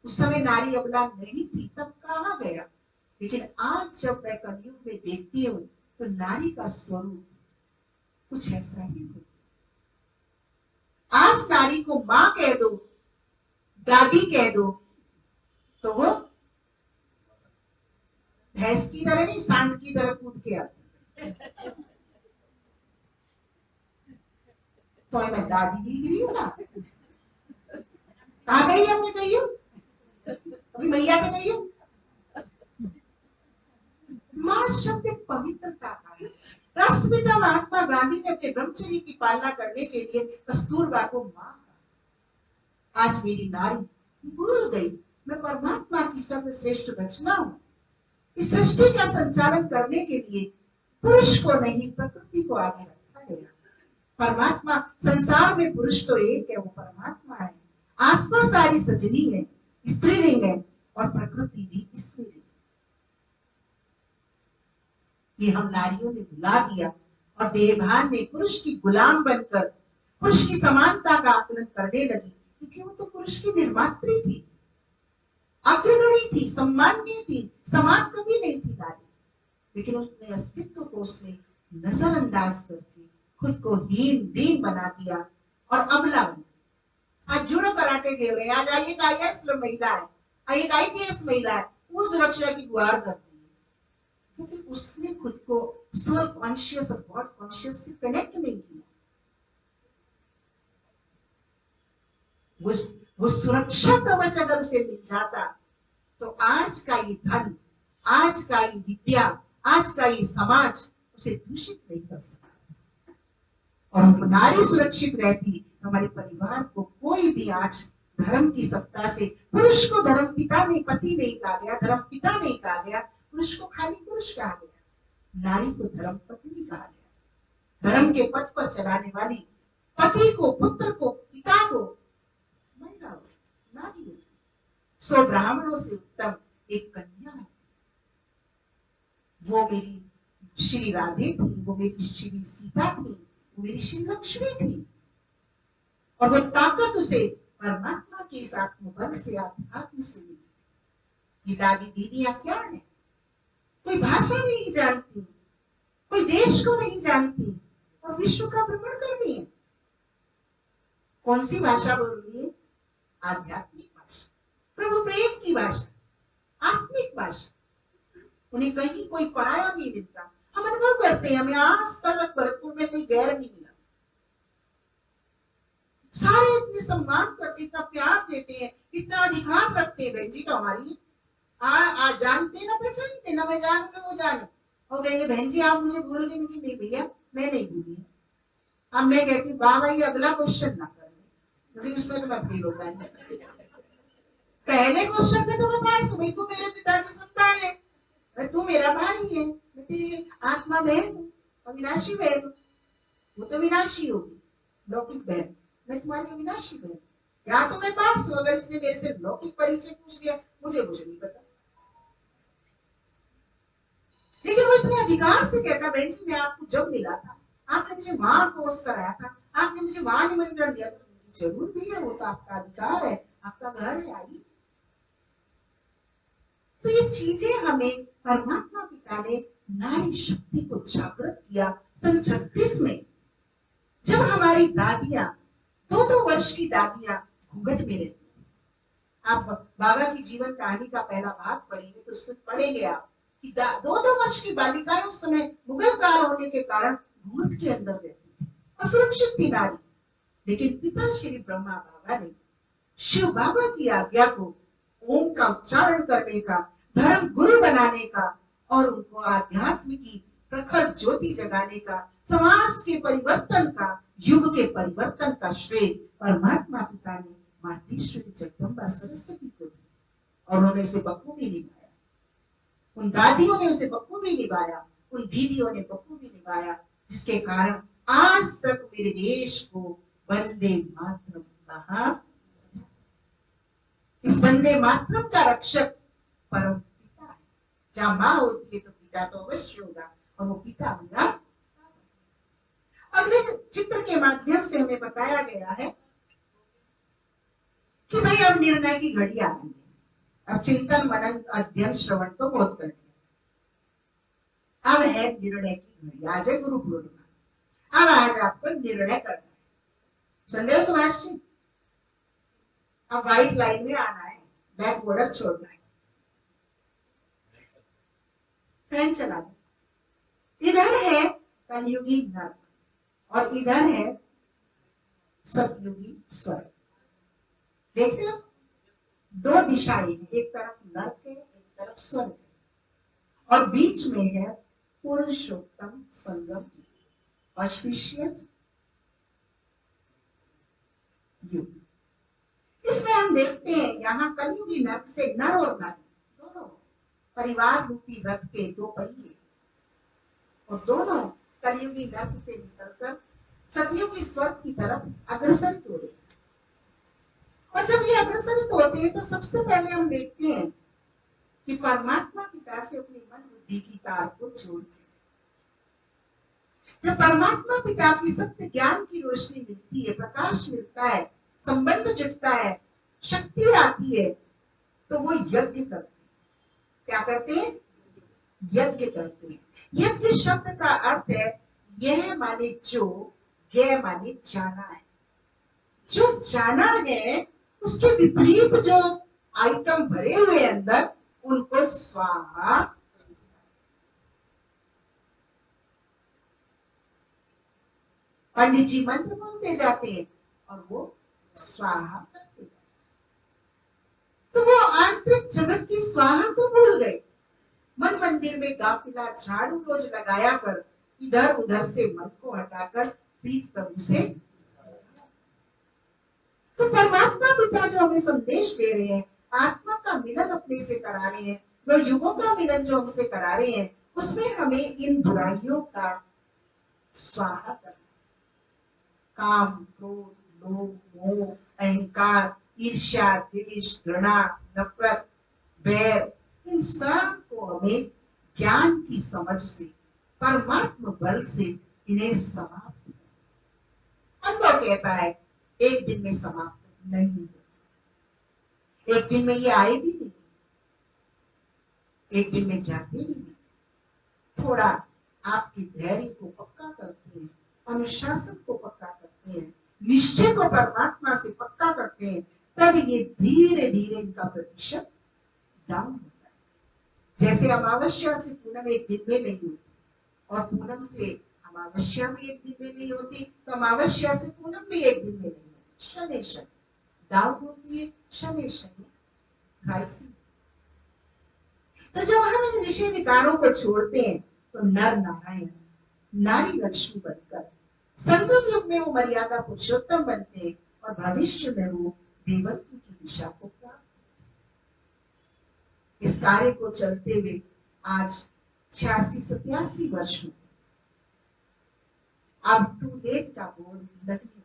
Speaker 2: उस समय नारी अबला नहीं थी तब कहा गया, लेकिन आज जब मैं कलयुग में देखती हूँ तो नारी का स्वरूप कुछ ऐसा ही हो। आज नारी को मां कह दो, दादी कह दो, तो वो भैंस की तरह नहीं, सांड की तरह कूद के आती। तो मैं दादी गिर गई हूँ ना, कहा गई है, मैं गई हूँ अभी, मैया तो गई हूँ। मां शब्द पवित्रता का है। राष्ट्रपिता महात्मा गांधी ने अपने ब्रह्मचर्य की पालना करने के लिए कस्तूरबा को मां कहा। आज मेरी नारी भूल गई मैं परमात्मा की सर्वश्रेष्ठ रचना हूं। इस सृष्टि का संचालन करने के लिए पुरुष को नहीं, प्रकृति को आगे रखा गया। परमात्मा, संसार में पुरुष तो एक है, वो परमात्मा है। आत्मा सारी सजनी है, स्त्रीलिंग है, और प्रकृति भी स्त्रीलिंग। ये हम नारियों ने भुला दिया और देहभान में पुरुष की गुलाम बनकर पुरुष की समानता का आकलन करने लगी, क्योंकि वो तो पुरुष की निर्मात्री थी, अग्रगणी थी, सम्माननीय थी, समान कभी नहीं थी नारी। लेकिन उसने अस्तित्व को उसने नजरअंदाज करके खुद को हीन दीन बना दिया और अबला बना। आज जुड़ो कराटे खेल रहे हैं, आज एक IAS महिला है, एक IPS महिला है, वो सुरक्षा की गुहार करती है, क्योंकि उसने खुद को सोल कॉन्शियस और गॉड कॉन्शियस से कनेक्ट नहीं किया। वो सुरक्षा कवच अगर उसे मिल जाता तो आज का ये धन, आज का ये विद्या, आज का ये समाज उसे दूषित नहीं कर सकता। और नारी सुरक्षित रहती तो हमारे परिवार को कोई भी आज धर्म की सत्ता से, पुरुष को धर्म पिता नहीं, पति नहीं कहा गया, धर्म पिता नहीं कहा गया, पुरुष को खाली पुरुष कहा गया, नारी को धर्म पत्नी कहा गया। धर्म के पथ पर चलाने वाली पति को, पुत्र को, पिता को महिला हो, नारी हो, 100 ब्राह्मणों से उत्तम एक कन्या है। वो मेरी श्री राधे थी, वो मेरी श्री सीता थी, वो मेरी श्री लक्ष्मी थी। और वो ताकत उसे परमात्मा के इस आत्मबल से, आत्म से मिली। ये दादी दीदियां क्या है? कोई भाषा नहीं जानती, कोई देश को नहीं जानती और विश्व का भ्रमण कर रही है। कौन सी भाषा बोल रही है? आध्यात्मिक भाषा, प्रभु प्रेम की भाषा, आत्मिक भाषा। उन्हें कहीं कोई पराया नहीं मिलता। हम अनुभव करते हैं, हमें आज तक भरतपुर में कोई गैर नहीं मिला। सारे इतने सम्मान करते, इतना प्यार देते हैं, इतना अधिकार रखते हैं। बहन जी तो हमारी आज जानते ना पहचानते, ना मैं जानू ना वो जाने। और कहेंगे बहन जी आप मुझे भूल गए। नहीं भैया मैं नहीं भूली। अब मैं कहती हूँ बाबा ये अगला क्वेश्चन ना कर, क्योंकि उसमें तो मैं फेल हो जाएंगे। पहले क्वेश्चन में तो मैं पास हो गई, तू मेरे पिता की संतान है, तू मेरा भाई है, मैं तेरी आत्मा बहन हूँ, अविनाशी बहन हूँ। वो तो विनाशी होगी, लौकिक बहन, मैं तुम्हारी अविनाशी बहन। या तो मैं पास हूँ, अगर इसने मेरे से लौकिक परिचय पूछ लिया, मुझे कुछ नहीं पता। लेकिन वो इतने अधिकार से कहता बहन जी मैं आपको जब मिला था, आपने मुझे वहां कोर्स कराया था, आपने मुझे वहां निमंत्रण दिया था। जरूर भैया वो तो आपका अधिकार है, आपका घर है, आइए। तो ये चीजें हमें परमात्मा पिता ने नारी शक्ति को जागृत किया। सन 36 में जब हमारी दादियां 2-2 वर्ष की दादियां घूंघट में रहती थी। आप बाबा की जीवन कहानी का पहला भाग पढ़ेंगे तो उससे पढ़ेंगे आप कि 2-2 वर्ष की बालिकाएं उस समय मुगल काल होने के कारण घूंघट के अंदर रहती थी, असुरक्षित थी नारी। लेकिन पिता श्री ब्रह्मा बाबा ने शिव बाबा की आज्ञा को ओम का उच्चारण करने का, धर्म गुरु बनाने का और उनको आध्यात्म की प्रखर ज्योति जगाने का, समाज के परिवर्तन का, युग के परिवर्तन का श्रेय परमात्मा पिता ने मातेश्वरी जगदम्बा सरस्वती को दिया। और उन्होंने इसे बखूबी निभाया। उन दादियों ने उसे बखूबी निभाया, उन दीदियों ने बखूबी निभाया, जिसके कारण आज तक मेरे देश को वंदे मातरम कहा। इस वंदे मातरम का रक्षक परम पिता है। जहां माँ होती है तो पिता तो अवश्य होगा, और वो पिता मेरा। अगले चित्र के माध्यम से हमें बताया गया है कि भाई अब निर्णय की घड़ी आ गई है। अब चिंतन मनन अध्ययन श्रवण तो बहुत कर लिया, अब है निर्णय की घड़ी। आज है गुरु पूर्णिमा, अब आज आपको निर्णय करना है। सुन रहे हो सुभाष जी? अब व्हाइट लाइन में आना है, ब्लैक बॉर्डर छोड़ना है, फैन चला दो। इधर है कलयुगी नर्क और इधर है सतयुगी स्वर्ग। देखते हो 2 दिशाएं हैं, एक तरफ नर्क है, एक तरफ स्वर्ग है, और बीच में है पुरुषोत्तम संगम, ऑस्पिशियस युग। इसमें हम देखते हैं यहाँ कलयुगी नर्क से नर और नारी दोनों परिवार रूपी रथ के 2 पहिए, और दोनों कलयुगी नर्क से निकलकर सतयुगी स्वर्ग की तरफ अग्रसरित हो रहे हैं। और जब ये अग्रसरित होते हैं तो सबसे पहले हम देखते हैं कि परमात्मा पिता से अपनी मन बुद्धि की तार को जोड़ते हैं। जब परमात्मा पिता की सत्य ज्ञान की रोशनी मिलती है, प्रकाश मिलता है, संबंध जुटता है, शक्ति आती है, तो वो यज्ञ करते हैं। क्या करते हैं? यज्ञ करते हैं। यज्ञ शब्द का अर्थ है यह माने जो, यह माने जाना है। जो जाना है उसके विपरीत जो आइटम भरे हुए अंदर, उनको स्वाहा। पंडित जी मंत्र बोलते जाते हैं और वो स्वाहा करते जाते। तो वो आंतरिक जगत की स्वाहा को भूल गए। मन मंदिर में गाफिला झाड़ू रोज लगाया कर इधर उधर से मन को हटाकर प्रीत प्रभु से। तो परमात्मा पिता जो हमें संदेश दे रहे हैं, आत्मा का मिलन अपने से करा रहे हैं, जो युगों का मिलन जो हमसे करा रहे हैं, उसमें हमें इन बुराइयों का स्वाहा करना। काम, क्रोध, लोभ, मोह, अहंकार, ईर्ष्या, द्वेष, घृणा, नफरत, बैर, इन सब को हमें ज्ञान की समझ से, परमात्मा बल से इन्हें समाप्त करना। अनुभव कहता है एक दिन में समाप्त नहीं होगा, एक दिन में ये आए भी नहीं, एक दिन में जाते भी नहीं। थोड़ा आपके धैर्य को पक्का करते हैं, अनुशासन को पक्का करते हैं, निश्चय को परमात्मा से पक्का करते हैं, तब ये धीरे धीरे इनका प्रतिशत डाउन होता है। जैसे अमावस्या से पूनम एक दिन में नहीं होती, और पूनम से अमावस्या भी एक दिन में नहीं होती, तो अमावस्या से पूनम भी एक दिन में नहीं होती। शनि शनि डाउन होती है, शनि शनि राइसिंग। तो जब हम इन विषय विकारों को छोड़ते हैं तो नर नारायण, नारी लक्ष्मी बनकर संगम युग में वो मर्यादा पुरुषोत्तम बनते हैं, और भविष्य में वो देवत्व की दिशा को प्राप्त। इस कार्य को चलते हुए आज 86-87 वर्ष में अब टू लेट का बोर्ड लगने लगा।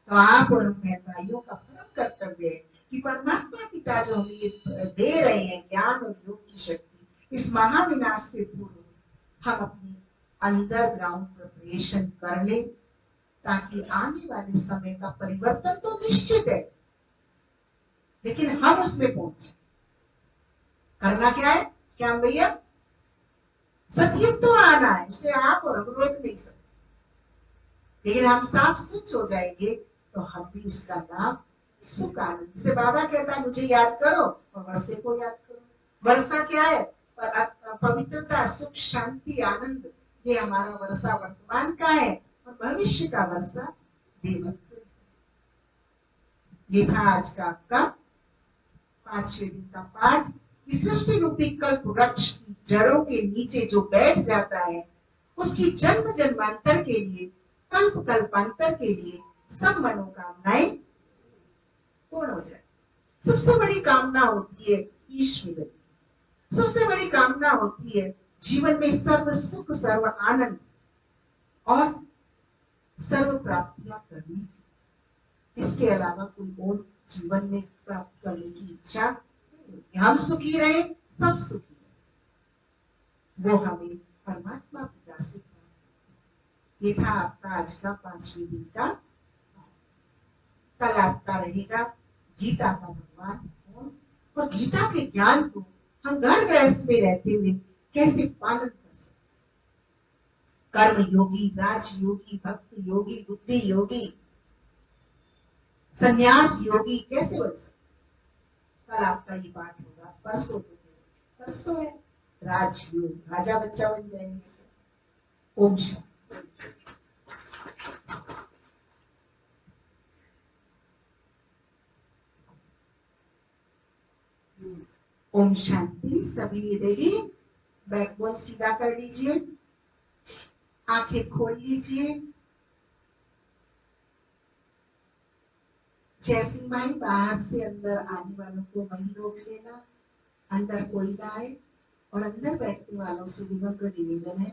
Speaker 2: तो आप और हम भाइयों का परम कर्तव्य है कि परमात्मा पिता जो हमें ये दे रहे हैं ज्ञान और योग की शक्ति, इस महाविनाश से पूर्व हम अपनी अंडरग्राउंड प्रिपरेशन कर ले, ताकि आने वाले समय का परिवर्तन तो निश्चित है, लेकिन हम उसमें पहुंचे। करना क्या है, क्या भैया? सतयुग तो आना है, उसे आप और हम रोक नहीं सकते, लेकिन हम साफ स्वच्छ हो जाएंगे तो हम भी उसका नाम सुख आनंद से। बाबा कहता है मुझे याद करो और वर्षे को याद करो। वर्षा क्या है? पवित्रता, सुख, शांति, आनंद। ये हमारा वर्षा वर्तमान का है, और भविष्य का वर्षा देवत्व। ये था आज का आपका 5वें दिन का पाठ। सृष्टि रूपी कल्प वृक्ष की जड़ों के नीचे जो बैठ जाता है, उसकी जन्म जन्मांतर के लिए, कल्प कल्पांतर के लिए सब मनोकामनाएं पूर्ण हो जाए। सबसे बड़ी कामना होती है ईश्वर, सबसे बड़ी कामना होती है जीवन में सर्व सुख, सर्व आनंद और सर्व प्राप्तियां करनी। इसके अलावा कोई और जीवन में प्राप्त करने की इच्छा नहीं। हम सुखी रहे, सब सुखी रहे, वो हमें परमात्मा पिता से प्राप्त। ये था आपका आज का 5वें दिन का। कल आपका रहेगा गीता का भगवान और गीता के ज्ञान को हम घर गृहस्थ में रहते हुए कैसे पालन कर सकते। कर्म योगी, राज योगी, भक्ति योगी, बुद्धि योगी, संन्यास योगी कैसे बन सकते। कल आपका ये पाठ होगा। परसों परसों है राजयोग, राजा बच्चा बन जाएंगे सब। ओम शांति। ओम शांति। सभी रेडी? बैकबोन सीधा कर लीजिए, आंखें खोल लीजिए। जयसिंह भाई, बाहर से अंदर आने वालों को वहीं रोक लेना, अंदर कोई ना आए। और अंदर बैठने वालों से विनम्र निवेदन है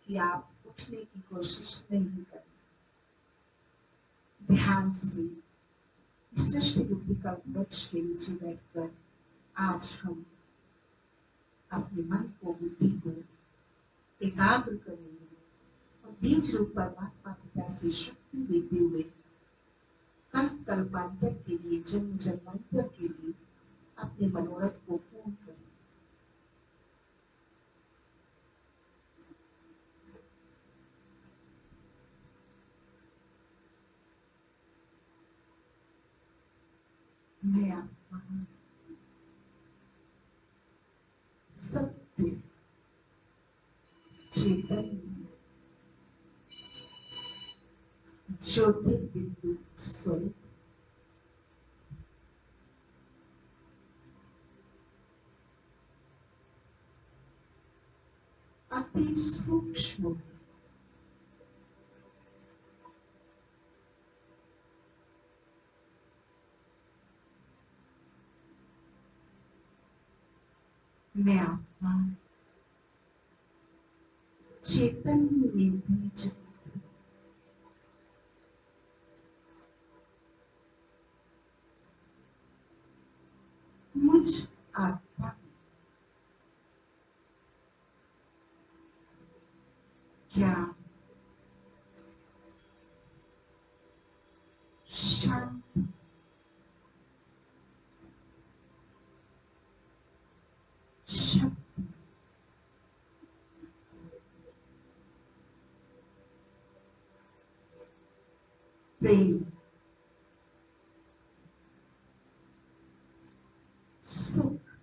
Speaker 2: कि आप उठने की कोशिश नहीं करना। ध्यान से सृष्टि रूपी कल्प वृक्ष के नीचे बैठकर आज हम अपने मन को, बुद्धि को एकाग्र करेंगे और बीज रूप परमात्मा पिता से शक्ति लेते हुए कल्प कल्पांतर के लिए, जन्म जन्मांतर के लिए अपने मनोरथ को पूर्ण करें। मैं आत्मा सत्य चेतन ज्योतिर्बिंदु स्वरूप अति सूक्ष्म मैं आत्मा चैतन्य बीज मुझ आत्मा क्या शांति शक्ति प्रेम सुख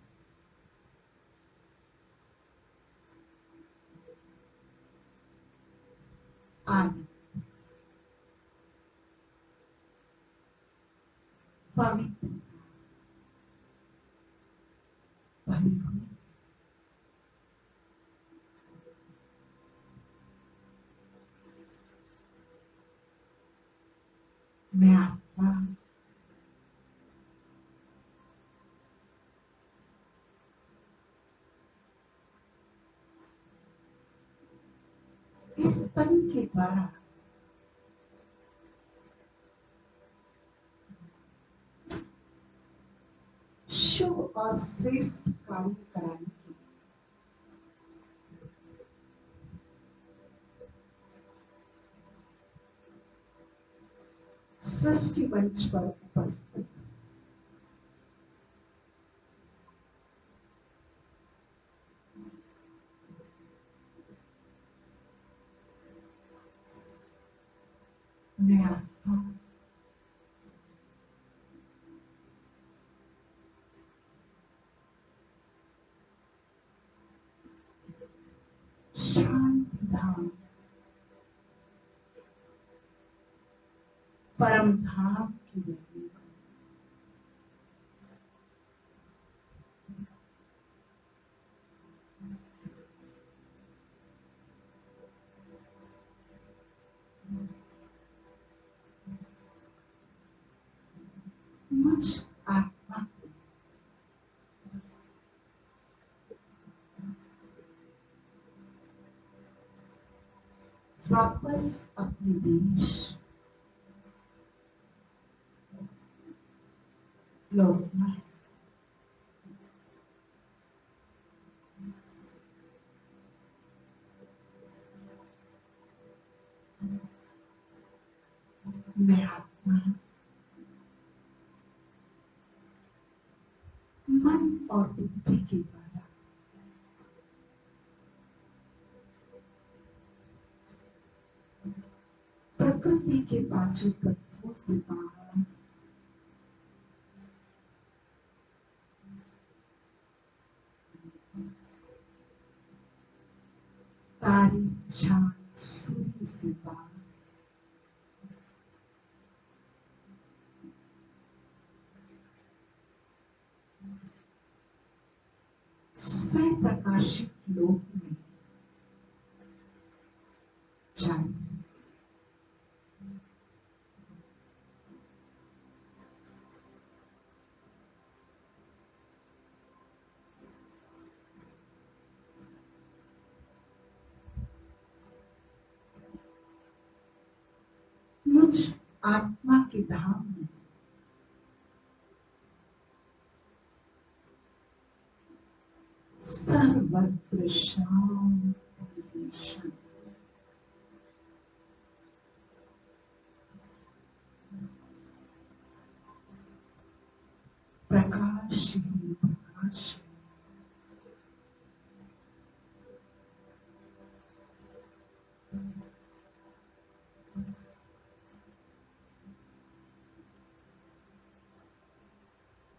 Speaker 2: आनंद पवित्र भरी हुई मैं आत्मा इस तन के द्वारा शुभ और श्रेष्ठ कार्य कराने की सृष्टि मंच पर उपस्थित मैं आत्मा शांति धाम परम धाम की देवी मुझ आत्मा को वापस अपने देश लौटना है। मैं आत्मा मन और बुद्धि के द्वारा प्रकृति के पांचों तत्वों से बाहर तारे चांद सूर्य से बाहर स्वयं प्रकाशित लोक में जाए। मुझ आत्मा के धाम में सर्वत्र शांति शांति प्रकाश ही प्रकाश है।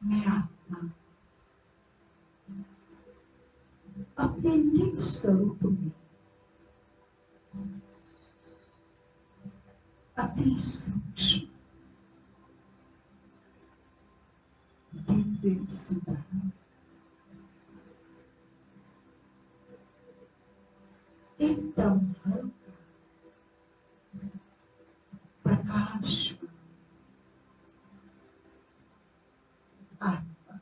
Speaker 2: मैं आत्मा अपने निज स्वरूप में अति सूक्ष्म दिव्य सिद्धांत एकदम हल्का प्रकाश आत्मा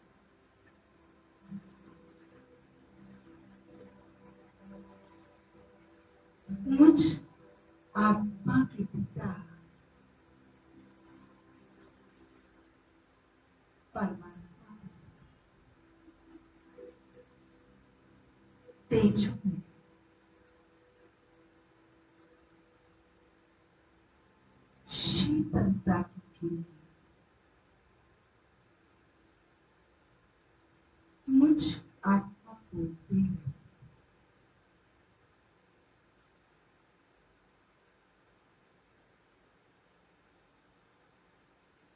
Speaker 2: तेज में शीतलता की किरण मुझ आत्मा को दे रही।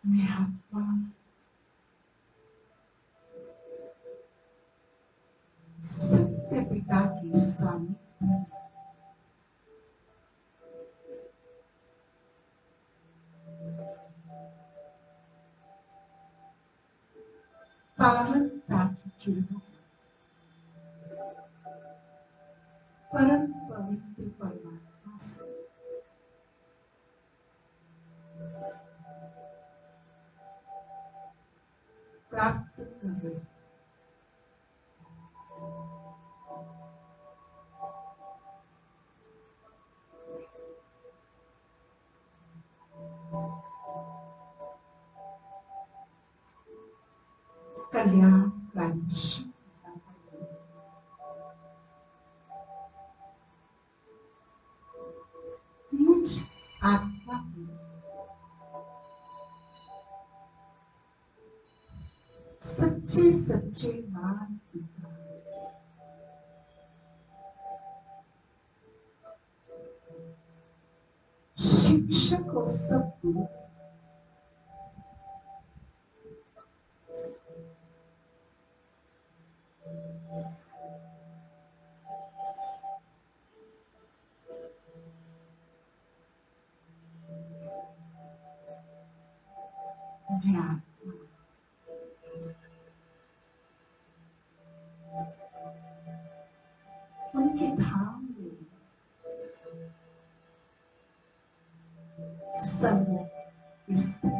Speaker 2: मैं आत्मा सत्य पिता की सानिध्य में पावनता की किरणों परम पवित्र परमात्मा से प्राप्त कर रही। कल्याणकारी शिव मुझ आत्मा को सच्चे सच्चे मार्ग दिखा। शिक्षक और सद्गुरु ज्ञान उनके धाम में सर्व स्थित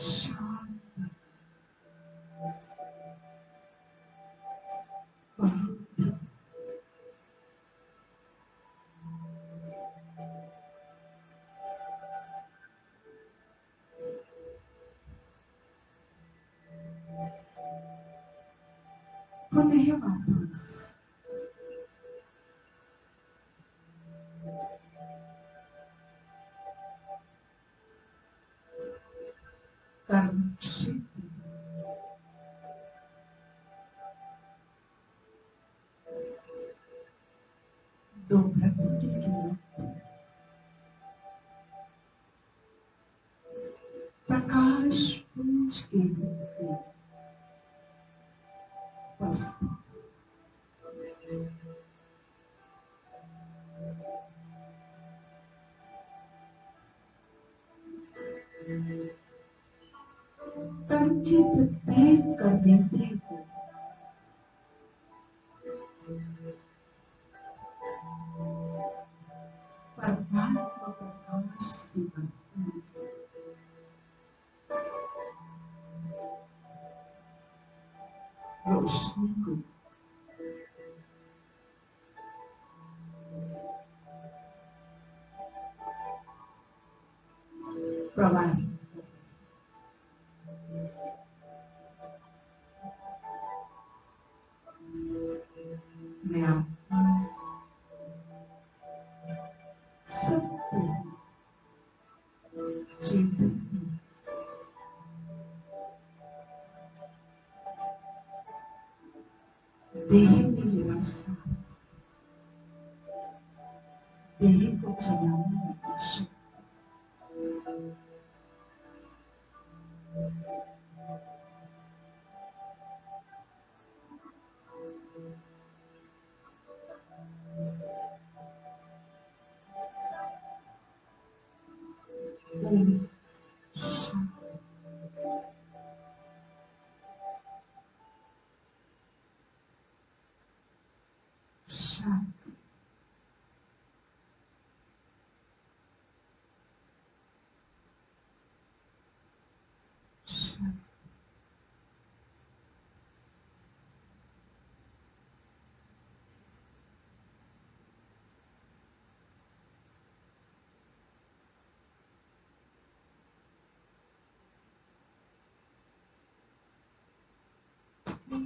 Speaker 2: शांत पवित्र पुनः वापस कर्म क्षेत्र दो प्रकृति के मध्य प्रकाश पुंज के रूप में उपस्थित तन की प्रत्येक कर्मेंद्रिय को परमात्मा प्रकाश से भरपूर रोशनी को प्रवाहित मैं आत्मा सत्य चेतन देह में निवासमान देह को चलाने वाली शक्ति ओम शांति शांति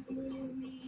Speaker 1: दिल में